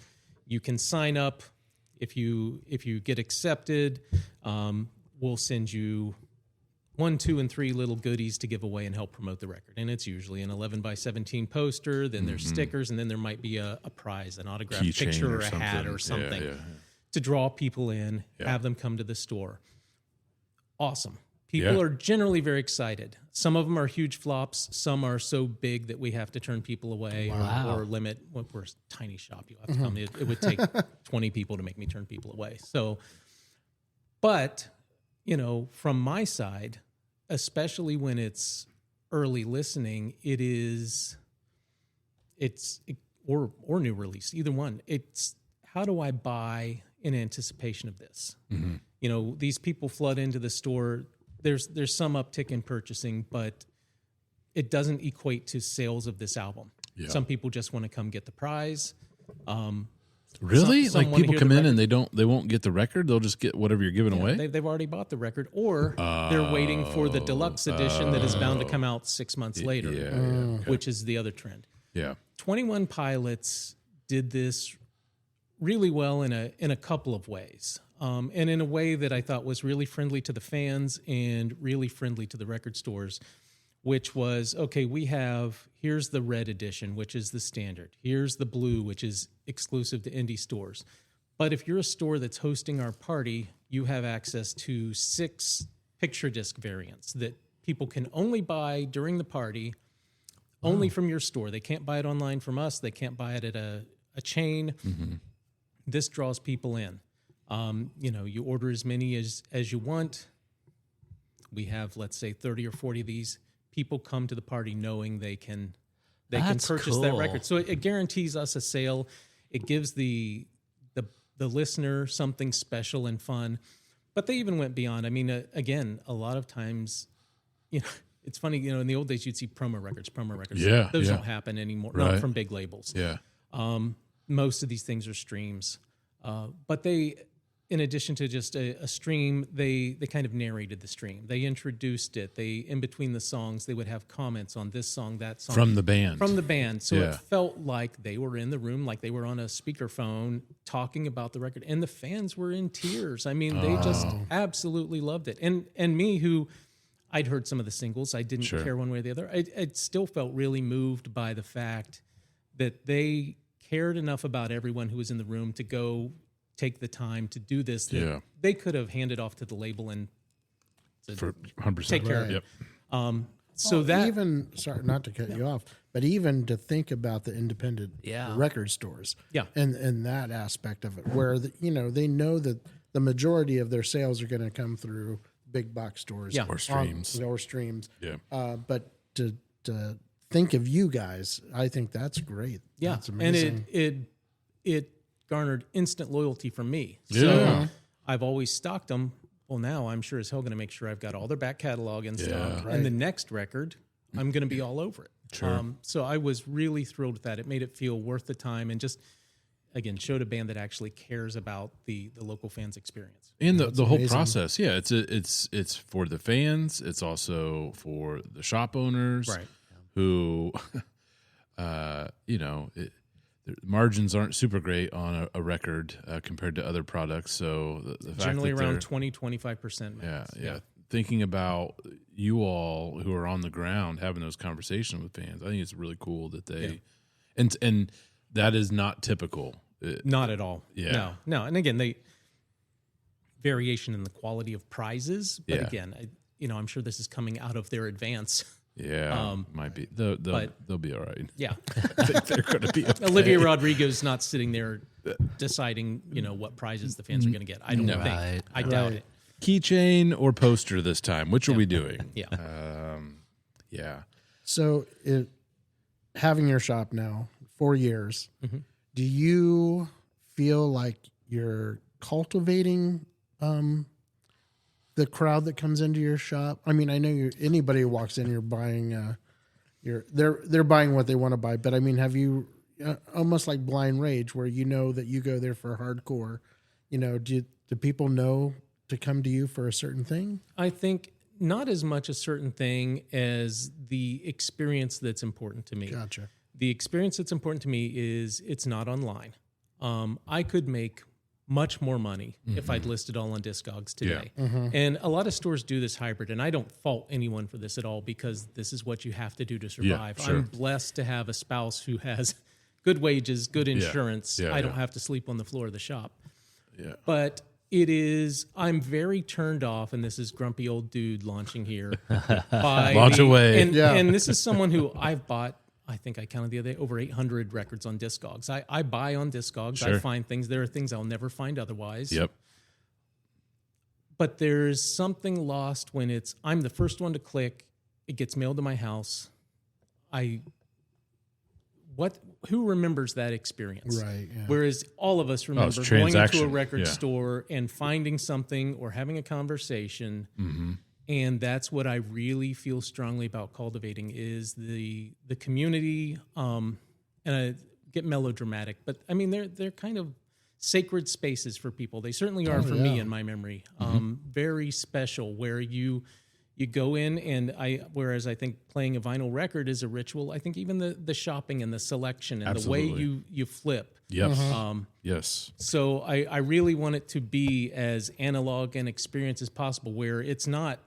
you can sign up. If you get accepted, we'll send you 1, 2, and 3 little goodies to give away and help promote the record. And it's usually an 11x17 poster, then there's stickers, and then there might be a prize, an autographed Keychain picture or a hat or something. To draw people in, have them come to the store. Awesome. People are generally very excited. Some of them are huge flops. Some are so big that we have to turn people away or limit. We're a tiny shop. You have to come. It would take 20 people to make me turn people away. So, but, from my side, especially when it's early listening, or new release, either one. It's how do I buy in anticipation of this? These people flood into the store. There's some uptick in purchasing, but it doesn't equate to sales of this album. Some people just want to come get the prize. Really? Like people come in and they won't get the record? They'll just get whatever you're giving away? They've already bought the record, or they're waiting for the deluxe edition that is bound to come out 6 months later, which is the other trend. 21 Pilots did this really well in a couple of ways, and in a way that I thought was really friendly to the fans and really friendly to the record stores, which was, okay, here's the red edition, which is the standard. Here's the blue, which is exclusive to indie stores. But if you're a store that's hosting our party, you have access to 6 picture disc variants that people can only buy during the party, only from your store. They can't buy it online from us. They can't buy it at a chain. This draws people in. You order as many as you want. We have, let's say, 30 or 40 of these. People come to the party knowing they can purchase that record. So it guarantees us a sale. It gives the listener something special and fun. But they even went beyond. I mean, again, a lot of times, it's funny. In the old days, you'd see promo records. Those don't happen anymore. Not from big labels. Most of these things are streams. But they, in addition to just a stream, they kind of narrated the stream. They introduced it. They, in between the songs, they would have comments on this song, that song. From the band. From the band. So Yeah. it felt like they were in the room, like they were on a speakerphone talking about the record. And the fans were in tears. I mean, they just absolutely loved it. And me, who I'd heard some of the singles, I didn't care one way or the other. I still felt really moved by the fact that they cared enough about everyone who was in the room to go take the time to do this. That they could have handed off to the label and said, For 100%. take care of it. Yep. So that even, sorry, not to cut you off, but even to think about the independent record stores, and that aspect of it, where they know that the majority of their sales are going to come through big box stores Or streams. or streams. Yeah. But to think of you guys, I think that's great. Yeah, that's amazing. And it garnered instant loyalty from me. Yeah. So I've always stocked them. Well, now I'm sure as hell going to make sure I've got all their back catalog in stock. Right. And the next record, I'm going to be all over it. Sure. So I was really thrilled with that. It made it feel worth the time and just, again, showed a band that actually cares about the local fans' experience. And the whole amazing. process, it's for the fans. It's also for the shop owners, Right. who, the margins aren't super great on a record compared to other products. So the fact Generally that around they're- 20-25% max. yeah. Thinking about you all who are on the ground having those conversations with fans, I think it's really cool that they, and that is not typical. Not at all. Yeah. No. And again, they variation in the quality of prizes. But again, I'm sure this is coming out of their advance. Yeah, might be. They'll be all right. Yeah. I think they're going to be okay. Olivia Rodrigo's not sitting there deciding, what prizes the fans are going to get. I don't think. Right. I doubt it. Keychain or poster this time? Which are we doing? Yeah. Yeah. So, having your shop now 4 years, do you feel like you're cultivating the crowd that comes into your shop? I mean, I know anybody who walks in, you're buying. They're buying what they want to buy. But I mean, have you almost like Blind Rage, where you know that you go there for hardcore? Do people know to come to you for a certain thing? I think not as much a certain thing as the experience that's important to me. Gotcha. The experience that's important to me is it's not online. I could make much more money if I'd listed all on Discogs today. And a lot of stores do this hybrid, and I don't fault anyone for this at all because this is what you have to do to survive. sure. I'm blessed to have a spouse who has good wages, good insurance. Yeah, I don't yeah. have have to sleep on the floor of the shop. Yeah. But I'm very turned off, and this is grumpy old dude launching here. Launch away. And this is someone who I've bought, I think I counted the other day, over 800 records on Discogs. I buy on Discogs. Sure. I find things. There are things I'll never find otherwise. Yep. But there's something lost when I'm the first one to click. It gets mailed to my house. Who remembers that experience? Right. Yeah. Whereas all of us remember it's going into a transaction. record Yeah. store and finding something or having a conversation. And that's what I really feel strongly about cultivating is the community. And I get melodramatic, but I mean they're kind of sacred spaces for people. They certainly are for me in my memory. Very special where you go in and whereas I think playing a vinyl record is a ritual, I think even the shopping and the selection and Absolutely. the way you flip. Yep. Yes. So I really want it to be as analog an experience as possible where it's not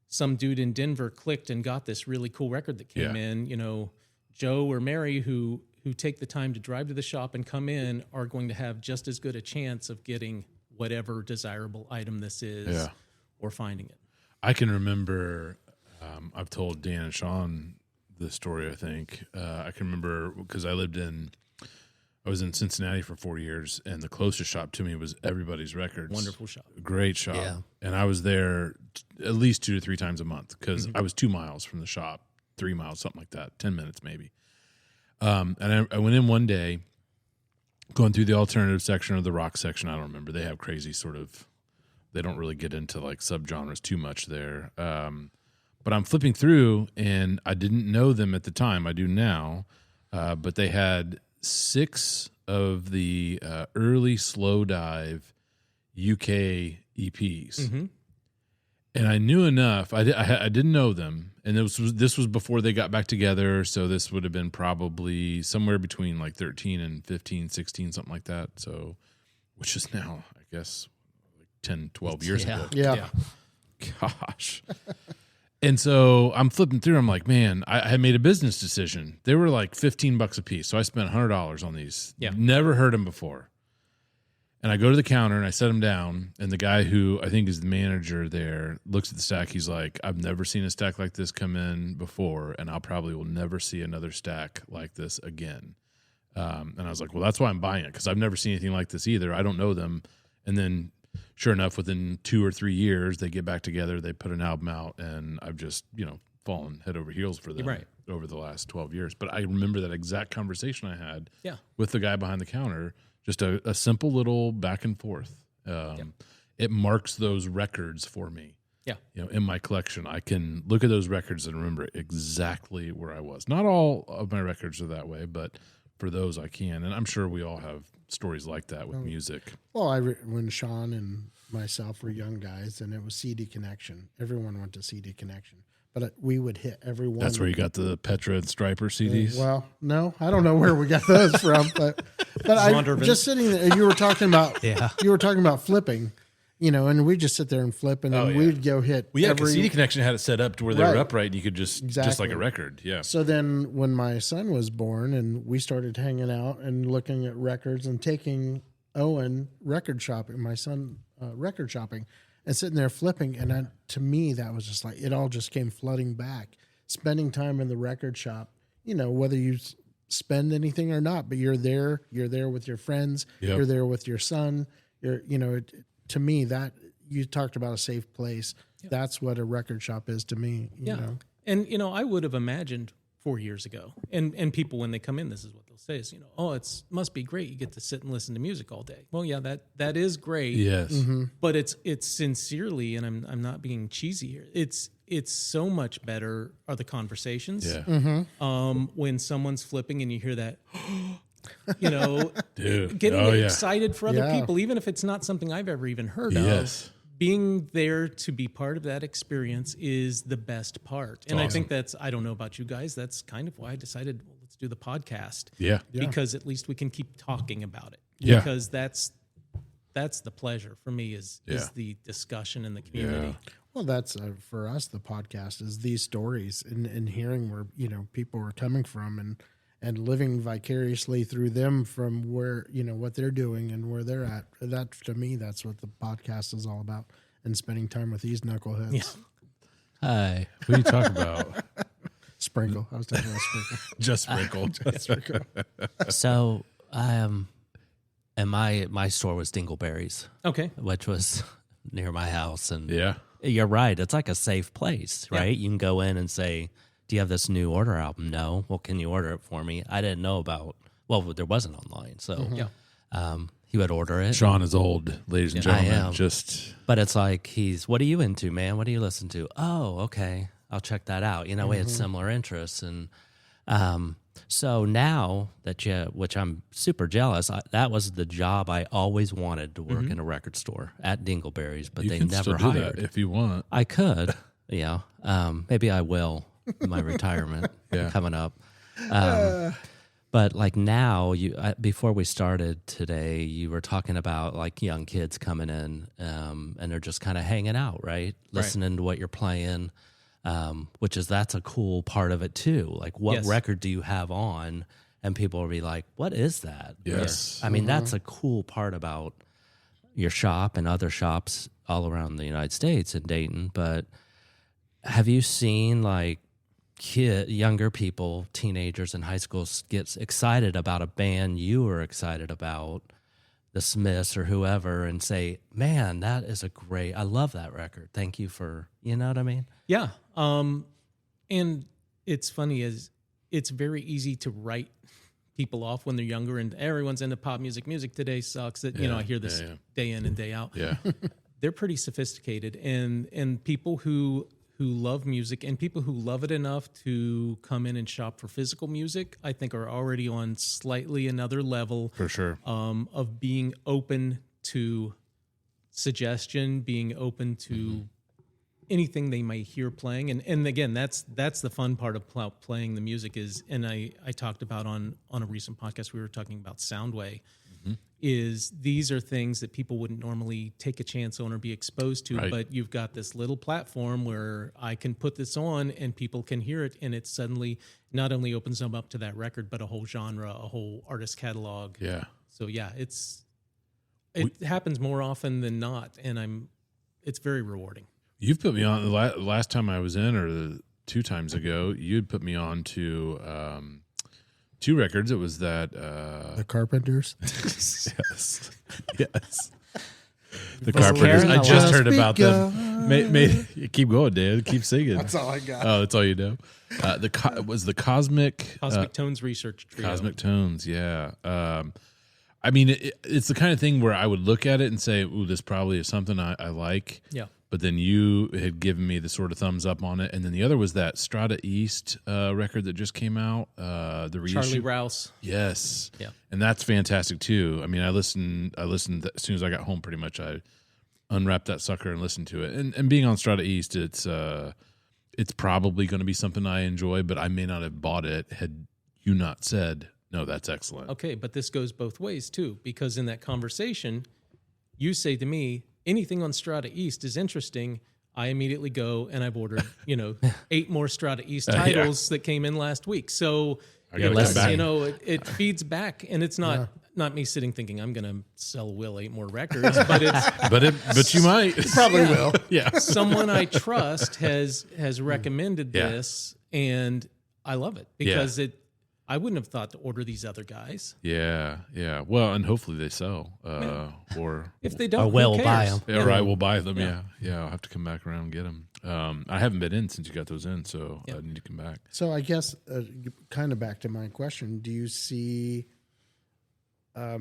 some dude in Denver clicked and got this really cool record that came in, Joe or Mary who take the time to drive to the shop and come in are going to have just as good a chance of getting whatever desirable item this is or finding it. I can remember, I've told Dan and Shawn this story, I think. I can remember because I was in Cincinnati for 4 years, and the closest shop to me was Everybody's Records. Wonderful shop. Great shop. Yeah. And I was there at least 2 to 3 times a month because I was 2 miles from the shop, 3 miles, something like that, 10 minutes maybe. And I went in one day, going through the alternative section or the rock section. I don't remember. They have crazy they don't really get into like subgenres too much there. But I'm flipping through, and I didn't know them at the time. I do now. But they had 6 of the early slow dive UK EPs. And I knew enough. I didn't know them, and this was before they got back together. So this would have been probably somewhere between like 13 and 15, 16, something like that. So, which is now, I guess, like 10, 12 years ago. Yeah. Gosh. And so I'm flipping through. I'm like, man, I had made a business decision. They were like $15 a piece, so I spent $100 on these. Yeah. Never heard them before. And I go to the counter and I set them down, and the guy who I think is the manager there looks at the stack. He's like, I've never seen a stack like this come in before, and I probably will never see another stack like this again. And I was like, well, that's why I'm buying it, because I've never seen anything like this either. I don't know them. And then sure enough, within 2 or 3 years, they get back together, they put an album out, and I've just, fallen head over heels for them over the last 12 years. But I remember that exact conversation I had with the guy behind the counter. Just a simple little back and forth. It marks those records for me. Yeah. In my collection, I can look at those records and remember exactly where I was. Not all of my records are that way, but for those I can. And I'm sure we all have stories like that with music. Well, when Shawn and myself were young guys, and it was CD Connection. Everyone went to CD Connection. But we would hit every one. That's where you got the Petra and Striper CDs? Well, no, I don't know where we got those from, but I just sitting there. You were talking about flipping, and we just sit there and flip, and then we'd go hit. Well, yeah, because CD Connection had it set up to where they were upright, and you could just like a record. Yeah. So then, when my son was born, and we started hanging out and looking at records and taking Owen record shopping, my son record shopping. And sitting there flipping, and to me, that was just like, it all just came flooding back. Spending time in the record shop, whether you spend anything or not, but you're there with your friends, you're there with your son. To me, that you talked about a safe place. Yep. That's what a record shop is to me. You know? And, I would have imagined 4 years ago, and people, when they come in, this is what they'll say is, must be great. You get to sit and listen to music all day. Well, yeah, that is great. Yes. Mm-hmm. But it's sincerely, and I'm not being cheesy here. It's so much better are the conversations. Yeah. Mm-hmm. When someone's flipping and you hear that, Dude. getting excited for other people, even if it's not something I've ever even heard of. Being there to be part of that experience is the best part. And awesome. I think I don't know about you guys, that's kind of why I decided, let's do the podcast. Yeah. Because at least we can keep talking about it. Yeah. Because that's the pleasure for me is the discussion in the community. Yeah. Well, that's for us, the podcast is these stories and hearing where, people are coming from and living vicariously through them from where, what they're doing and where they're at. That, to me, that's what the podcast is all about, and spending time with these knuckleheads. Yeah. Hi. What are you talking about? Sprinkle. I was talking about Sprinkle. Just Sprinkle. Just Sprinkle. So, and my store was Dingleberry's, Okay. which was near my house. And Yeah. you're right. It's like a safe place, right? Yeah. You can go in and say, do you have this new Order album? No. Well, can you order it for me? I didn't know about, there wasn't online. So he would order it. Shawn is old, ladies and I gentlemen. am. But it's like, what are you into, man? What do you listen to? Oh, okay. I'll check that out. We had similar interests. And so now which I'm super jealous, that was the job I always wanted, to work in a record store at Dingleberry's, but they never still hired. do that if you want. I could, maybe I will in my retirement coming up. But like now, before we started today, you were talking about like young kids coming in, and they're just kind of hanging out, right? Listening to what you're playing, that's a cool part of it too. Like, what record do you have on? And people will be like, what is that? Yes. I mean, that's a cool part about your shop and other shops all around the United States in Dayton. But have you seen like younger people, teenagers in high school, gets excited about a band you were excited about, the Smiths or whoever, and say, man, that is I love that record. Thank you for, you know what I mean? Yeah. And it's funny it's very easy to write people off when they're younger, and everyone's into pop music. Music today sucks. That I hear this day in and day out. Yeah. They're pretty sophisticated, and people who who love music and people who love it enough to come in and shop for physical music, I think are already on slightly another level For sure. of being open to suggestion, being open to anything they might hear playing. And again, that's the fun part of playing the music is, and I talked about on a recent podcast, we were talking about Soundway, is these are things that people wouldn't normally take a chance on or be exposed to, Right. but you've got this little platform where I can put this on and people can hear it, and it suddenly not only opens them up to that record, but a whole genre, a whole artist catalog. Yeah. So yeah, it happens more often than not, and it's very rewarding. You've put me on the last time I was in, or the 2 times ago, you'd put me on to 2 records. It was that The Carpenters. yes, yes. The Carpenters. I just heard about them. Keep going, Dan. Keep singing. That's all I got. Oh, that's all you know. Was the Cosmic Tones Research Trio. Cosmic Tones? Yeah. I mean, it's the kind of thing where I would look at it and say, "Ooh, this probably is something I like." Yeah. But then you had given me the sort of thumbs up on it, and then the other was that Strata East record that just came out, the reissue. Charlie Rouse. Yes, Yeah. and that's fantastic too. I mean, I listened as soon as I got home. Pretty much, I unwrapped that sucker and listened to it. And being on Strata East, it's probably going to be something I enjoy, but I may not have bought it had you not said, "No, that's excellent." Okay, but this goes both ways too, because in that conversation, you say to me, anything on Strata East is interesting. I immediately go and I've ordered, 8 more Strata East titles that came in last week. So, I gotta come back. it feeds back, and it's not me sitting thinking I'm going to sell Will 8 more records, but it's but you might Probably will. yeah. someone I trust has recommended this, and I love it because I wouldn't have thought to order these other guys. Yeah, yeah. Well, and hopefully they sell, or If they don't, Or will who buy cares? them. yeah, right. We'll buy them. Yeah. I'll have to come back around and get them. I haven't been in since you got those in, so I need to come back. So I guess kind of back to my question, do you see I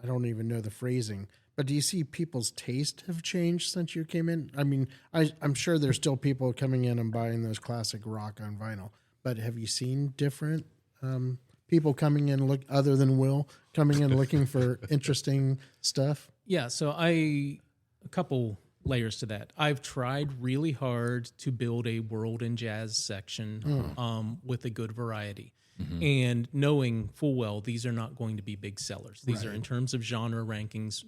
don't even know the phrasing, but do you see people's taste have changed since you came in? I mean, I'm sure there's still people coming in and buying those classic rock on vinyl, but have you seen different people coming in other than Will coming in looking for interesting stuff? Yeah, so a couple layers to that. I've tried really hard to build a world and jazz section with a good variety. And knowing full well these are not going to be big sellers. These are, in terms of genre rankings,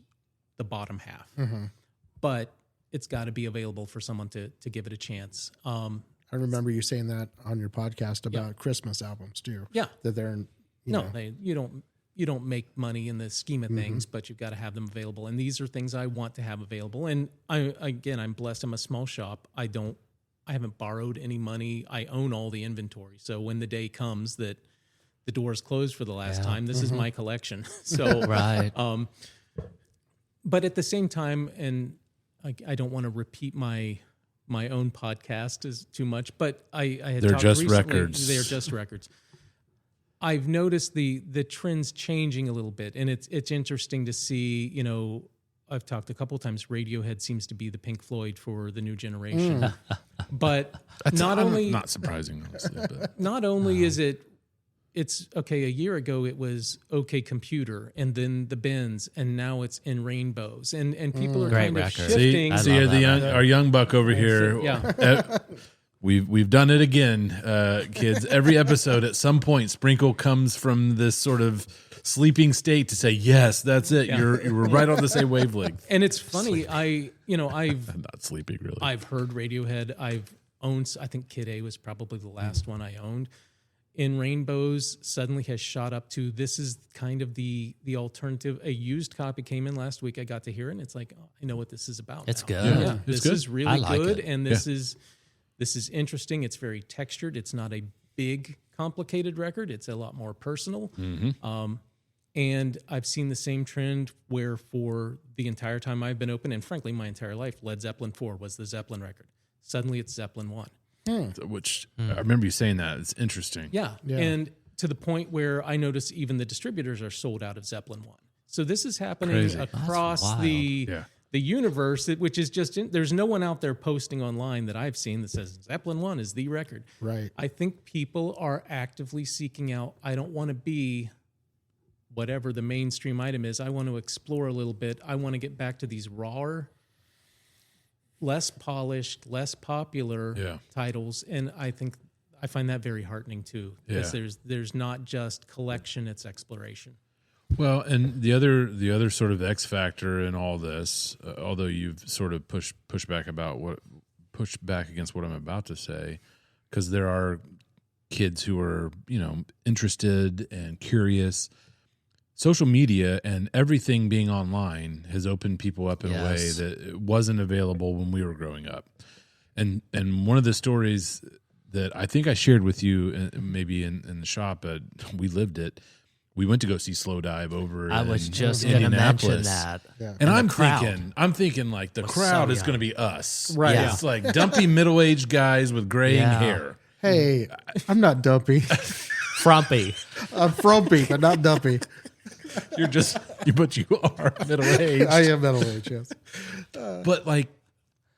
the bottom half. But it's got to be available for someone to give it a chance. I remember you saying that on your podcast about Christmas albums too. Yeah. That they're You don't make money in the scheme of things, but you've got to have them available. And these are things I want to have available. And I'm blessed. I'm a small shop. I haven't borrowed any money. I own all the inventory. So when the day comes that the door's closed for the last time, this is my collection. So, Right. But at the same time, and I don't want to repeat my own podcast as too much, but I had They're talked just recently, records. They're just records. I've noticed the trends changing a little bit, and it's interesting to see. I've talked a couple of times. Radiohead seems to be the Pink Floyd for the new generation, but Not surprising, honestly. But not only is it's okay. A year ago it was OK Computer, and then the Bends, and now it's In Rainbows, and people are Great kind of record. shifting. I see, love that our young buck over here. Yeah. We've done it again, kids. Every episode, at some point, Sprinkle comes from this sort of sleeping state to say, "Yes, that's it. Yeah. You were right on the same wavelength." And it's funny. I'm not sleeping really. I've heard Radiohead. I've owned. I think Kid A was probably the last one I owned. In Rainbows suddenly has shot up to, this is kind of the alternative. A used copy came in last week. I got to hear it, and it's like, I know what this is about. It's now. good. Yeah, It's this good. is really I like good, it. and this is interesting. It's very textured. It's not a big, complicated record. It's a lot more personal. And I've seen the same trend where for the entire time I've been open, and frankly, my entire life, Led Zeppelin 4 was the Zeppelin record. Suddenly it's Zeppelin 1. Which I remember you saying that. It's interesting. Yeah. And to the point where I notice even the distributors are sold out of Zeppelin 1. So this is happening Crazy. across That's wild. the the universe, which is just there's no one out there posting online that I've seen that says Zeppelin 1 is the record. Right. I think people are actively seeking out, I don't want to be whatever the mainstream item is. I want to explore a little bit. I want to get back to these rawer, less polished, less popular titles. And I find that very heartening too, because there's not just collection, it's exploration. Well, and the other sort of X factor in all this, although you've sort of pushed back against what I'm about to say, because there are kids who are, interested and curious. Social media and everything being online has opened people up in a way that wasn't available when we were growing up. And one of the stories that I think I shared with you, maybe in the shop, we lived it. We went to go see Slow Dive over. I in was just going to mention that. Yeah. And I'm thinking like the crowd is going to be us. Right. Yeah. It's like dumpy middle-aged guys with graying hair. Hey, I'm not dumpy. Frumpy. I'm frumpy, but not dumpy. But you are middle-aged. I am middle-aged, yes. But like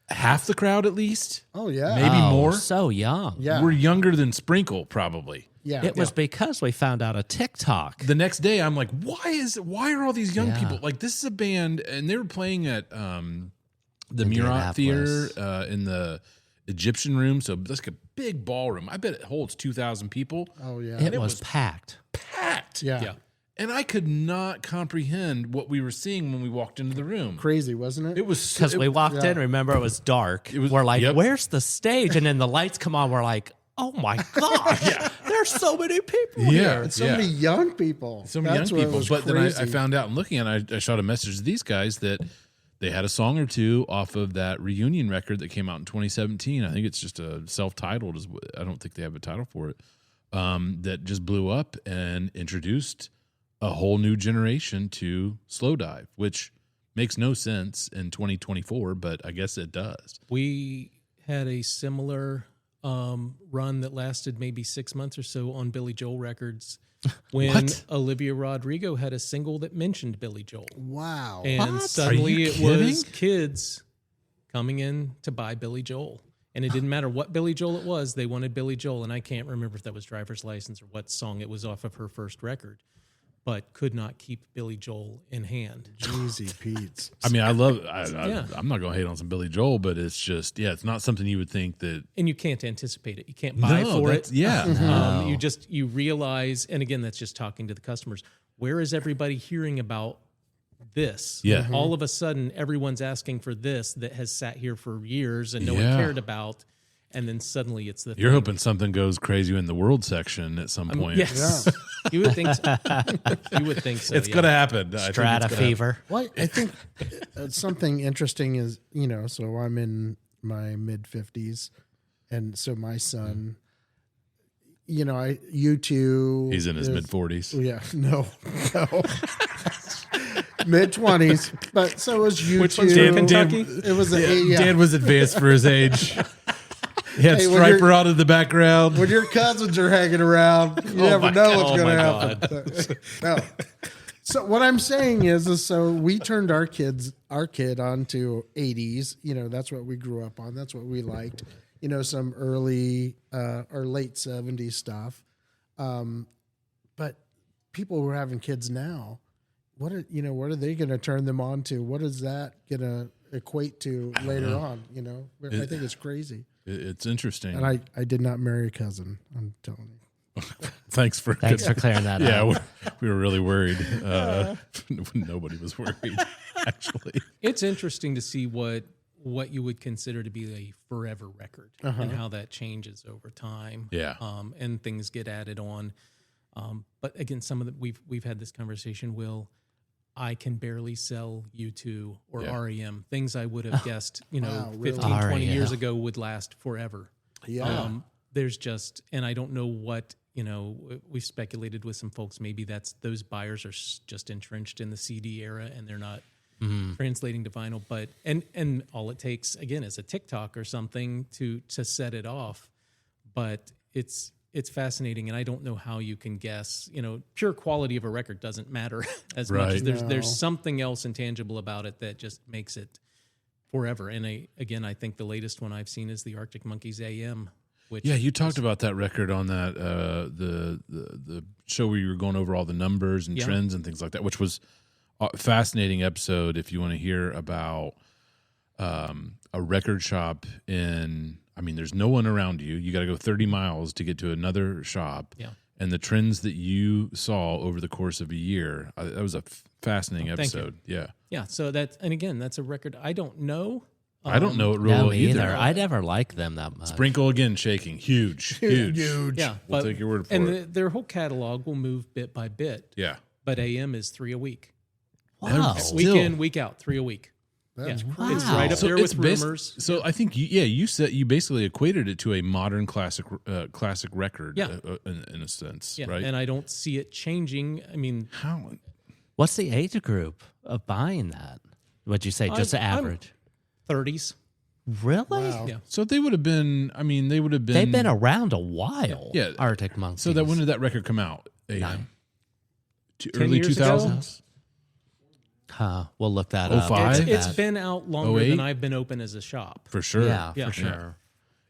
half the crowd at least. Oh, yeah. Maybe more. So young. Yeah. We're younger than Sprinkle, probably. Yeah. It was because we found out a TikTok. The next day, I'm like, why are all these young people? Like, this is a band, and they were playing at the Murat Theater in the Egyptian Room. So that's like a big ballroom. I bet it holds 2,000 people. Oh, yeah. It was packed. Packed. Yeah. And I could not comprehend what we were seeing when we walked into the room. Crazy, wasn't it? It was Because we walked in, remember, it was dark. We're like, where's the stage? And then the lights come on. We're like, oh my gosh, there's so many people here. And so many young people. So many young people. But then I found out and looking at it, I shot a message to these guys that they had a song or two off of that reunion record that came out in 2017. I think it's just a self-titled. I don't think they have a title for it. That just blew up and introduced a whole new generation to Slow Dive, which makes no sense in 2024, but I guess it does. We had a similar run that lasted maybe 6 months or so on Billy Joel records when Olivia Rodrigo had a single that mentioned Billy Joel. Wow. And suddenly it was kids coming in to buy Billy Joel. And it didn't matter what Billy Joel it was, they wanted Billy Joel. And I can't remember if that was Driver's License or what song it was off of her first record, but could not keep Billy Joel in hand. Jeezy Pete's. I mean, I'm not going to hate on some Billy Joel, but it's just, it's not something you would think that. And you can't anticipate it. You can't buy for it. Yeah. You realize, and again, that's just talking to the customers. Where is everybody hearing about this? Yeah. All of a sudden, everyone's asking for this that has sat here for years and no one cared about. And then suddenly it's the You're thing. hoping something goes crazy in the world section at some point. Yes. You would think so. You would think so. It's going to happen. Strata fever. Well, I think something interesting is, so I'm in my mid-50s, and so my son, U2. He's in his mid-40s. Yeah, no. Mid-20s, but so was U2. Which one's from Kentucky? It was Dan was advanced for his age. He had Striper out in the background. When your cousins are hanging around, you never know what's going to happen. No. So what I'm saying is so we turned our kid onto 80s. That's what we grew up on. That's what we liked. Some early or late 70s stuff. But people who are having kids now, what are they going to turn them on to? What is that going to equate to later on? I think it's crazy. It's interesting. And I did not marry a cousin. I'm telling you. Thanks for clearing that up. Yeah, we were really worried. Nobody was worried, actually. It's interesting to see what you would consider to be a forever record and how that changes over time. Yeah. And things get added on. But again, some of we've had this conversation, Will. I can barely sell U2 or REM, things I would have guessed, 15, 20 years ago would last forever. Yeah. There's just, and I don't know what, we speculated with some folks, maybe those buyers are just entrenched in the CD era and they're not translating to vinyl, but, and all it takes again is a TikTok or something to set it off. But it's fascinating, and I don't know how you can guess. Pure quality of a record doesn't matter as much as there's something else intangible about it that just makes it forever. And I think the latest one I've seen is the Arctic Monkeys AM. Which Yeah, you talked about that record on that the show where you were going over all the numbers and trends and things like that, which was a fascinating episode. If you want to hear about a record shop there's no one around you. You got to go 30 miles to get to another shop. Yeah. And the trends that you saw over the course of a year, that was a fascinating episode. Yeah. Yeah. So that's a record I don't know. I don't know it real No, well me either. I never liked them that much. Sprinkle again, shaking, huge. Yeah. We'll take your word for and it. their whole catalog will move bit by bit. Yeah. But AM is 3 a week. Wow. Week in, week out, 3 a week. That's crazy. It's right up there with Rumors. So I think you said you basically equated it to a modern classic record, in a sense, Yeah. right? And I don't see it changing. I mean, How? What's the age group of buying that? Would you say just the I'm- average? 30s. Really? Wow. Yeah. So they would have been. I mean, they would have been. They've been around a while. Yeah. Arctic Monkeys. So when did that record come out? Nine. Early 10 years ago? 2000s. We'll look that up. 05? It's been out longer 08? than I've been open as a shop. For sure. Yeah, Yeah. for sure.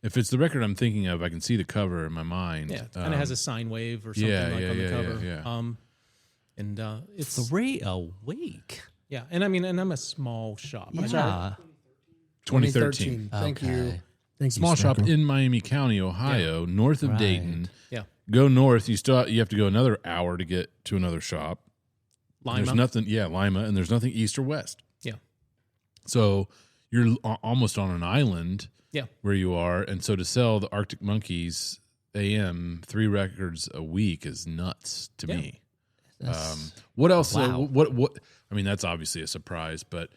If it's the record I'm thinking of, I can see the cover in my mind. Yeah, it kind of has a sine wave or something on the cover. Yeah. It's 3 a week. yeah, and I'm a small shop. Yeah. 2013. Thank you. Okay. Thank Small you, shop Sprinkle. in Miami County, Ohio, north of Right. Dayton. Yeah, Go north, you have to go another hour to get to another shop. Lima. There's nothing, Lima, and there's nothing east or west. Yeah, So you're almost on an island yeah. where you are, and so to sell the Arctic Monkeys AM 3 records a week is nuts to Yeah. me. What else? Wow. What? I mean, that's obviously a surprise, but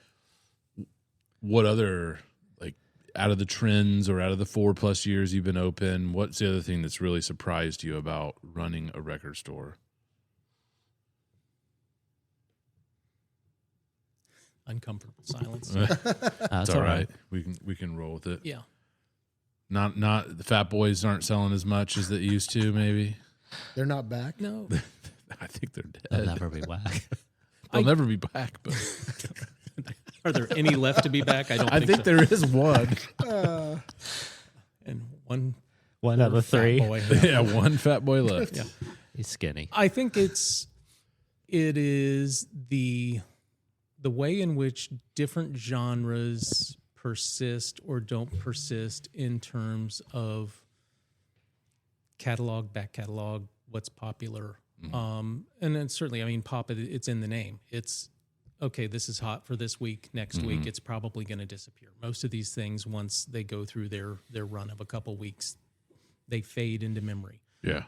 what other, like, out of the trends or out of the 4+ years you've been open, what's the other thing that's really surprised you about running a record store? Uncomfortable silence. It's all right. We can roll with it. Yeah, Not the Fat Boys aren't selling as much as they used to. Maybe They're not back. no. I think they're dead. They'll never be back. They'll never be back. But Are there any left to be back? I don't. I think so. there is one. And one One out of fat 3. boy. Yeah, one Fat Boy left. Yeah. He's skinny. I think it is the way in which different genres persist or don't persist in terms of back catalog, what's popular. And then certainly, I mean, pop, it's in the name. It's, okay, this is hot for this week. Next week, it's probably going to disappear. Most of these things, once they go through their run of a couple weeks, they fade into memory. Yeah.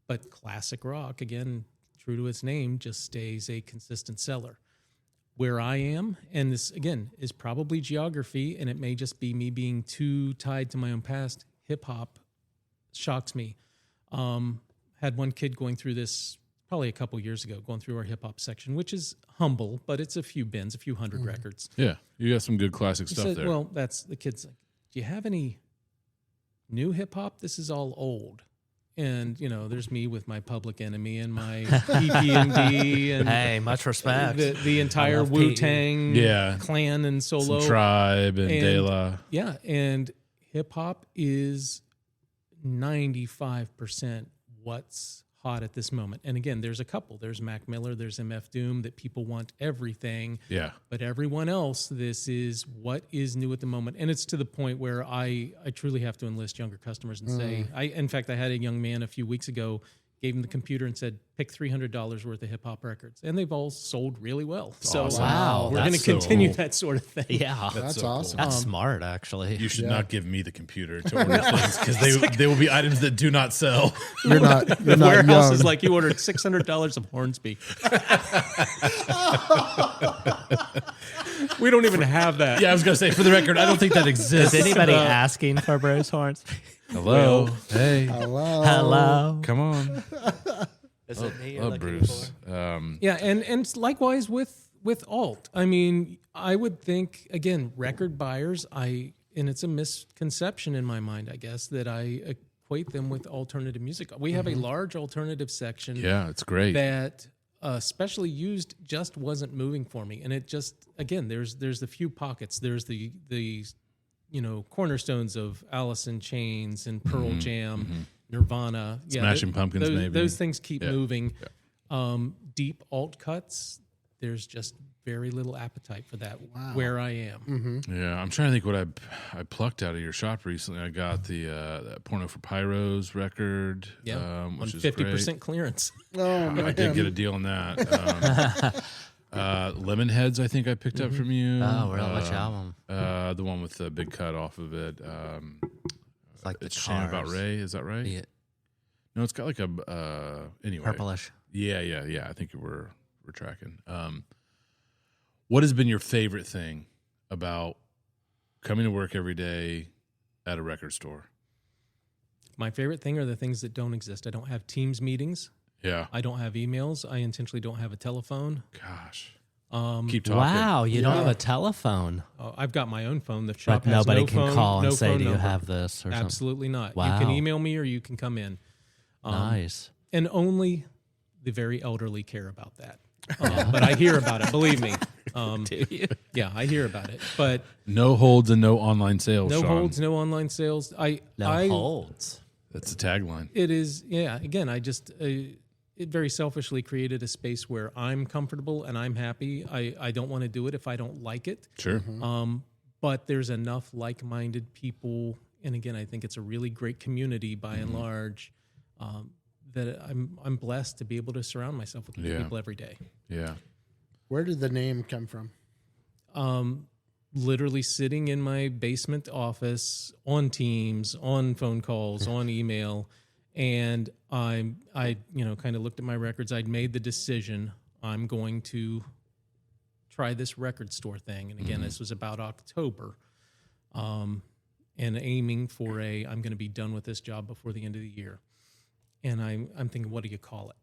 But classic rock, again, true to its name, just stays a consistent seller. Where I am, and this, again, is probably geography, and it may just be me being too tied to my own past, hip-hop shocks me. Had one kid going through this probably a couple years ago, going through our hip-hop section, which is humble, but it's a few bins, a few hundred records. Yeah. You got some good classic He stuff said, there. well, that's the kid's like, do you have any new hip-hop? This is all old. And, there's me with my Public Enemy and my EPMD and Hey, much respect. the I entire love Wu-Tang Yeah. clan and solo. Some Tribe and And- De La. Yeah, and hip-hop is 95% what's hot at this moment. And again, there's a couple. There's Mac Miller, there's MF Doom, that people want everything. Yeah. But everyone else, this is what is new at the moment. And it's to the point where I truly have to enlist younger customers and say, in fact, I had a young man a few weeks ago, gave him the computer and said, pick $300 worth of hip hop records. And they've all sold really well. So awesome. Wow, we're going to that's so continue cool. that sort of thing. Yeah. That's so cool. awesome. That's smart, actually. You should not give me the computer to order things because they will be items that do not sell. You're not. You're The not warehouse young. is like, you ordered $600 of Hornsby. We don't even have that. Yeah, I was going to say, for the record, I don't think that exists. Is anybody asking for Bruce Horns? Hello. Hey. Hello. Hello. Come on. Is it me Oh, Bruce. Yeah, and likewise with alt. I mean, I would think, again, record buyers, and it's a misconception in my mind, I guess, that I equate them with alternative music. We have a large alternative section Yeah, it's great. that specially used just wasn't moving for me. And it just, again, there's the few pockets. There's the cornerstones of Alice in Chains and Pearl Jam, Nirvana. Smashing Pumpkins, maybe. Those things keep moving. Yeah. Deep alt cuts, there's just very little appetite for that where I am. Yeah, I'm trying to think what I plucked out of your shop recently. I got the that Porno for Pyros record, which on is 50% great. clearance. Oh, man. I did get a deal on that. Lemonheads, I think I picked up from you. Oh, really? Which album? The one with the big cut off of it. It's like It's Shame About Ray. Is that right? Yeah. No, it's got like a anyway. Purplish. Yeah. I think we're tracking. What has been your favorite thing about coming to work every day at a record store? My favorite thing are the things that don't exist. I don't have Teams meetings. Yeah. I don't have emails. I intentionally don't have a telephone. Gosh. Keep talking. Wow, you don't have a telephone. I've got my own phone. The shop But has nobody no can phone, call no and say, phone do you number. have this or something? Absolutely not. Wow. You can email me or you can come in. Nice. And only the very elderly care about that. But I hear about it, believe me. Do you? Yeah, I hear about it. But No holds and no online sales. no Shawn. holds, no online sales. No holds. That's the tagline. It is, yeah. Again, I just it very selfishly created a space where I'm comfortable and I'm happy. I don't want to do it if I don't like it. Sure. But there's enough like-minded people, and again, I think it's a really great community by and large. That I'm blessed to be able to surround myself with good people every day. Yeah. Where did the name come from? Literally sitting in my basement office on Teams, on phone calls, on email, and I kind of looked at my records. I'd made the decision I'm going to try this record store thing, and again, this was about October, and aiming for I'm going to be done with this job before the end of the year. And I'm thinking, what do you call it?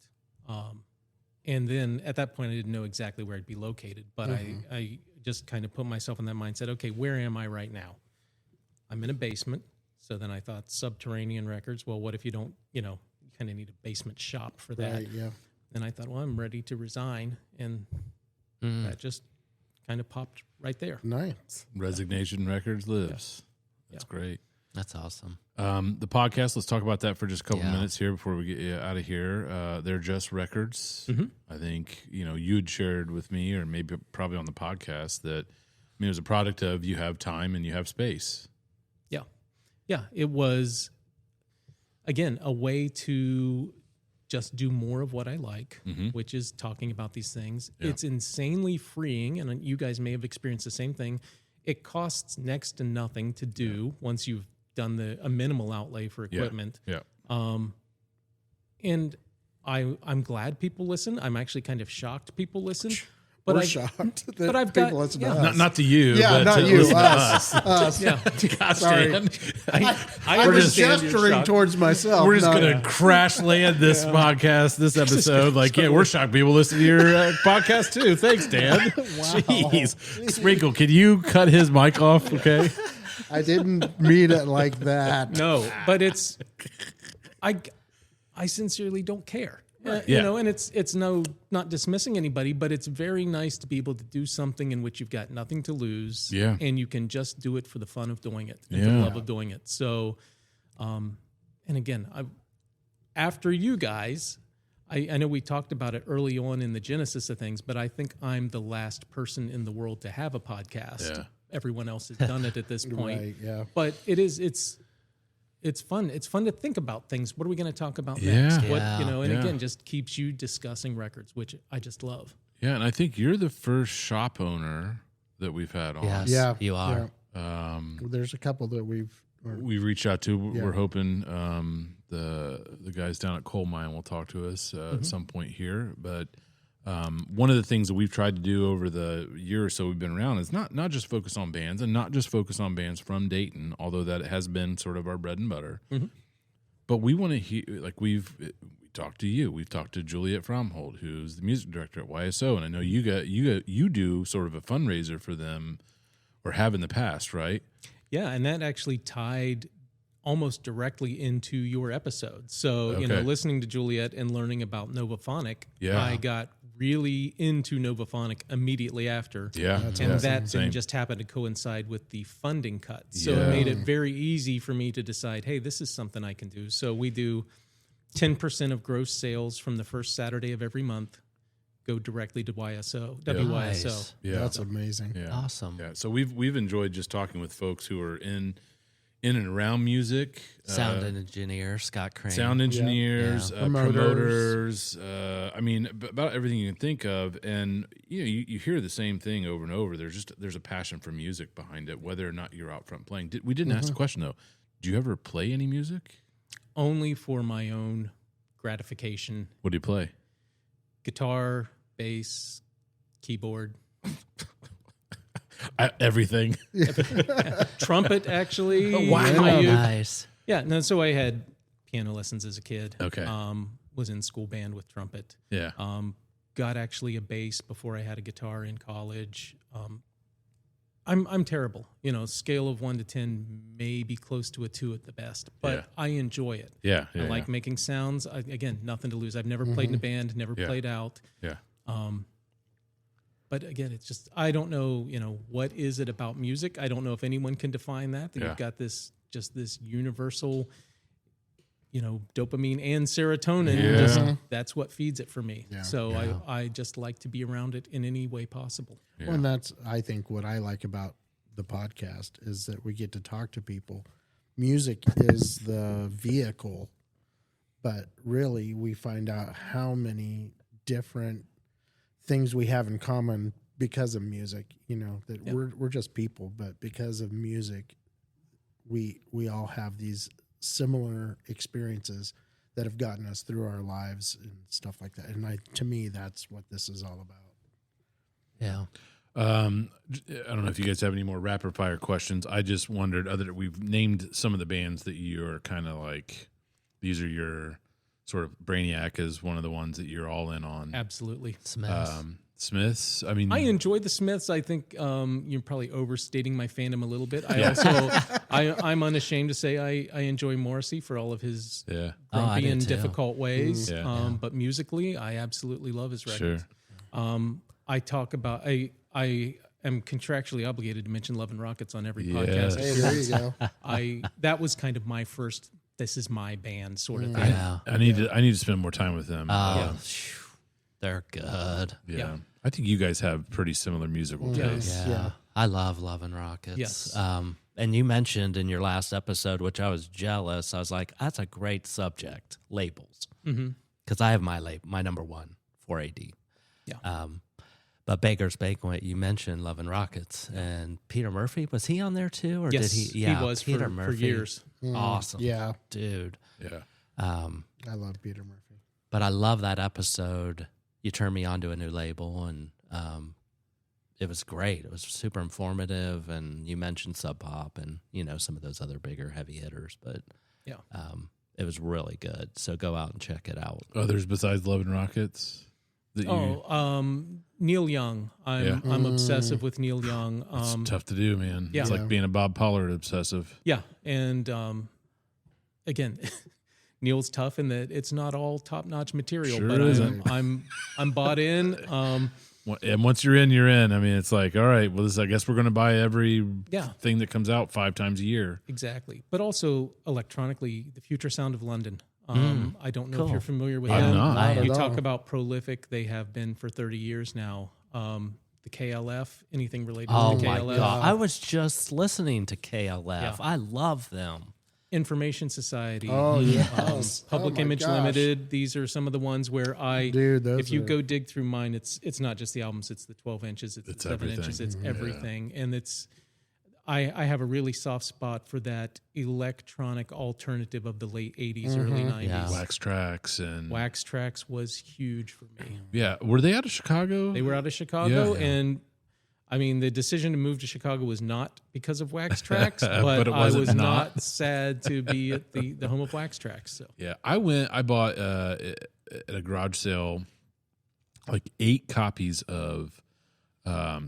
And then at that point, I didn't know exactly where I'd be located, but I just kind of put myself in that mindset. Okay, where am I right now? I'm in a basement. So then I thought Subterranean Records. Well, what if you don't, you kind of need a basement shop for that. Right, yeah. And I thought, well, I'm ready to resign. And that just kind of popped right there. Nice. Resignation Records lives. That's great. That's awesome. The podcast, let's talk about that for just a couple minutes here before we get you out of here. They're Just Records. I think, you had shared with me, or maybe probably on the podcast, that it was a product of you have time and you have space. Yeah. Yeah. It was, again, a way to just do more of what I like, which is talking about these things. Yeah. It's insanely freeing, and you guys may have experienced the same thing. It costs next to nothing to do once you've done a minimal outlay for equipment. Yeah. And I'm glad people listen. I'm actually kind of shocked people listen. But We're shocked that but I've people got, listen to us. Not to you. Yeah, but not to you. listen to Us. Yeah. Gosh, Sorry. Dan. I We're was just gesturing towards myself. We're just not- going to crash land this podcast, this episode. We're shocked people listen to your podcast too. Thanks, Dan. Jeez. Sprinkle, can you cut his mic off, okay? I didn't mean it like that. No, but it's I sincerely don't care. And it's not dismissing anybody, but it's very nice to be able to do something in which you've got nothing to lose, and you can just do it for the fun of doing it, and the love of doing it. So, and again, after you guys, I know we talked about it early on in the genesis of things, but I think I'm the last person in the world to have a podcast. Yeah. Everyone else has done it at this point. Right, yeah. But it's fun. It's fun to think about things. What are we going to talk about Yeah. next? Yeah. And again, just keeps you discussing records, which I just love. Yeah, and I think you're the first shop owner that we've had on. Yes, Yeah, you are. yeah. There's a couple that we've reached out to. We're hoping the guys down at Coal Mine will talk to us at some point here. But one of the things that we've tried to do over the year or so we've been around is not just focus on bands, and not just focus on bands from Dayton, although that has been sort of our bread and butter. But we want to hear, we talked to you, we've talked to Juliet Fromhold, who's the music director at YSO, and I know you do sort of a fundraiser for them, or have in the past, right? Yeah, and that actually tied almost directly into your episode. So, Okay. listening to Juliet and learning about Novaphonic, Yeah. I got really into Novaphonic immediately after. Yeah. And yeah, that same. then just happened to coincide with the funding cut. So Yeah. it made it very easy for me to decide, hey, this is something I can do. So we do 10% of gross sales from the first Saturday of every month go directly to WYSO. Nice. Yeah. That's amazing. Yeah. Awesome. Yeah. So we've enjoyed just talking with folks who are in and around music. Sound engineer Scott Crane. Sound engineers, Yeah. promoters. I mean, about everything you can think of, and you hear the same thing over and over. There's a passion for music behind it, whether or not you're out front playing. We didn't ask the question though. Do you ever play any music? Only for my own gratification. What do you play? Guitar, bass, keyboard. Everything. Trumpet, actually. Oh, wow. in my youth. Nice. Yeah, no, so I had piano lessons as a kid. Okay. Was in school band with trumpet. Yeah. Got actually a bass before I had a guitar in college. I'm terrible. Scale of 1 to 10, maybe close to a 2 at the best. But Yeah. I enjoy it. Yeah. I like making sounds. Again, nothing to lose. I've never played in a band, never Yeah. played out. Yeah. But again, it's just I don't know. What is it about music? I don't know if anyone can define that. Yeah. You've got this universal, dopamine and serotonin. Yeah. Just, that's what feeds it for me. Yeah. So Yeah. I just like to be around it in any way possible. Yeah. Well, and that's, I think, what I like about the podcast is that we get to talk to people. Music is the vehicle, but really we find out how many different things we have in common because of music. That Yeah. we're just people, but because of music, we all have these similar experiences that have gotten us through our lives and stuff like that. And to me, that's what this is all about. Yeah. I don't know if you guys have any more rapid fire questions. I just wondered, we've named some of the bands that you're kind of like, these are your sort of Brainiac is one of the ones that you're all in on. Absolutely. Smiths. Smiths. I mean, I enjoy the Smiths. I think you're probably overstating my fandom a little bit. I'm unashamed to say I enjoy Morrissey for all of his yeah, grumpy do and too. difficult ways. Yeah. But musically, I absolutely love his sure. records. I talk about I am contractually obligated to mention Love and Rockets on every Yes. podcast. Hey, there you go. That was kind of my first. This is my band sort of thing. Yeah. I need to spend more time with them. Phew, they're good. Yeah. I think you guys have pretty similar musical Yeah. tastes. Yeah. I love Love and Rockets. Yes. And you mentioned in your last episode, which I was jealous. I was like, that's a great subject, labels. Because I have my number one, 4AD. Yeah. But Baker's Banquet, you mentioned Love and Rockets. And Peter Murphy, was he on there too? Or Yes, did he? Yeah, he was Peter for Murphy. years. Awesome. Yeah, Dude. Yeah. I love Peter Murphy. But I love that episode. You turned me on to a new label, and it was great. It was super informative, and you mentioned Sub Pop and some of those other bigger heavy hitters. But Yeah. it was really good. So go out and check it out. Others besides Love and Rockets. That you, Neil Young. I'm obsessive with Neil Young. it's tough to do, man. yeah. It's like being a Bob Pollard obsessive. Yeah, and again, Neil's tough in that it's not all top-notch material, Sure but isn't. I'm bought in. And once you're in, you're in. I mean, it's like, all right, well, I guess we're going to buy every Yeah. thing that comes out 5 times a year. Exactly, but also electronically, the Future Sound of London. I don't know Cool. if you're familiar with I'm them. not. Not You at talk all. about prolific; they have been for 30 years now. The KLF, anything related Oh to the my KLF, God. I was just listening to KLF. Yeah. I love them. Information Society. Oh, yes. Public Oh, my Image gosh. Limited. These are some of the ones where Dude, those if you are- go dig through mine, it's not just the albums, it's the 12 inches, it's the It's 7 everything. inches, it's Yeah. everything. And I have a really soft spot for that electronic alternative of the late 80s, early 90s. Yeah. Wax Tracks and Wax Tracks was huge for me. yeah. Were they out of Chicago? They were out of Chicago, Yeah. and I mean, the decision to move to Chicago was not because of Wax Tracks, but, But it I wasn't was not. not sad to be at the home of Wax Tracks. So Yeah, I bought at a garage sale like 8 copies of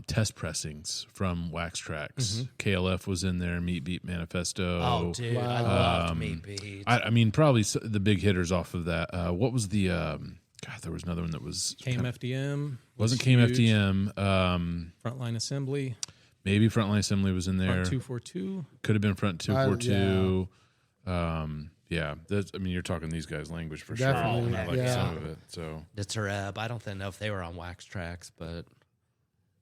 test pressings from Wax Tracks. KLF was in there, Meat Beat Manifesto. Oh, dude. I loved Meat Beat. I mean, probably the big hitters off of that. What was the God, there was another one that was KMFDM. wasn't huge. KMFDM. Frontline Assembly. Maybe Frontline Assembly was in there. Front 242. Could have been Front 242. Yeah, that's, I mean, you're talking these guys' language for Definitely, sure. I like yeah. some of it. So Nitzereb. I don't know if they were on Wax Tracks, but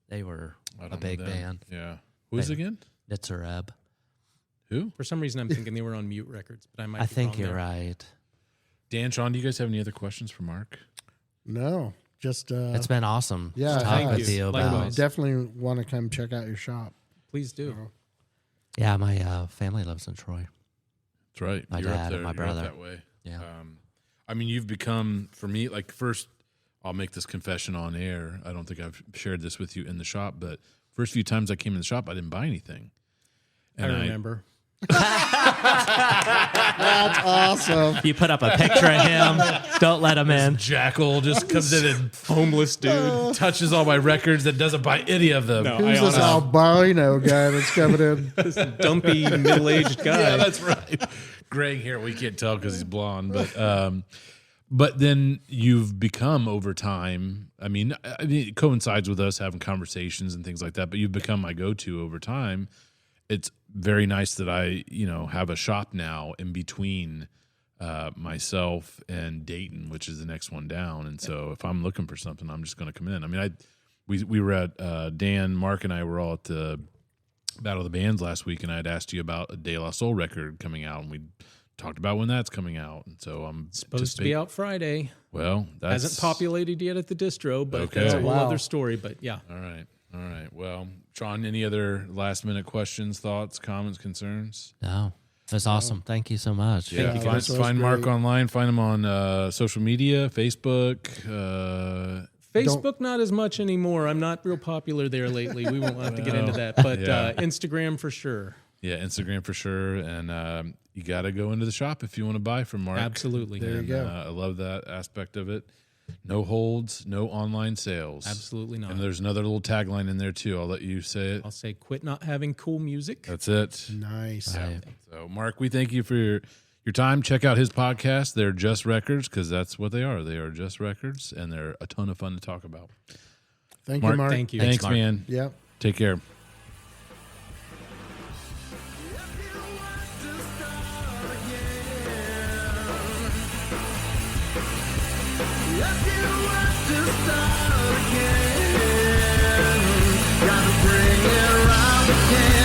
they were I a don't big know them. band. Yeah, who is it again? Nitzereb. Who? For some reason, I'm thinking they were on Mute Records, but I might. I be think wrong you're there. right. Dan, Shawn, do you guys have any other questions for Mark? No, just It's been awesome yeah, to talk thank with you. you about. Likewise. definitely want to come check out your shop. Please do. Yeah, my family lives in Troy. That's right. My You're up dad and there. my You're up brother. that way. Yeah. I mean, you've become, for me, like first, I'll make this confession on air. I don't think I've shared this with you in the shop, but first few times I came in the shop, I didn't buy anything. I remember. That's awesome. You put up a picture of him. Don't let him in. Jackal just comes in and Homeless dude. touches all my records that doesn't buy any of them. No. Who's this albino guy that's coming in? This dumpy middle-aged guy. Yeah, that's right. Greg here, we can't tell because he's blonde, but then you've become over time. I mean, it coincides with us having conversations and things like that. But you've become my go-to over time. It's very nice that I, have a shop now in between myself and Dayton, which is the next one down. And so if I'm looking for something, I'm just going to come in. I mean, we were at Dan, Mark, and I were all at the Battle of the Bands last week, and I'd asked you about a De La Soul record coming out, and we talked about when that's coming out. And so I'm Supposed to be out Friday. Well, that's Hasn't populated yet at the distro, but Okay. that's a whole Wow. other story. But yeah, All right. Well, Shawn, any other last minute questions, thoughts, comments, concerns? No. That's awesome. Thank you so much. Yeah, this was find Mark great. online. Find him on social media, Facebook. Facebook not as much anymore. I'm not real popular there lately. We won't have to get into that, but Yeah. Instagram for sure. Yeah, Instagram for sure. And you got to go into the shop if you want to buy from Mark. Absolutely. There you And, go. I love that aspect of it. No holds, no online sales. Absolutely not. And there's another little tagline in there too. I'll let you say it. I'll say quit not having cool music. That's it. Nice. Right. So, Mark, we thank you for your time. Check out his podcast. They're Just Records, because that's what they are. They are Just Records, and they're a ton of fun to talk about. Thank you, Mark. Thank you. Thanks, Mark. man. Yep. Take care. Gotta bring it around again.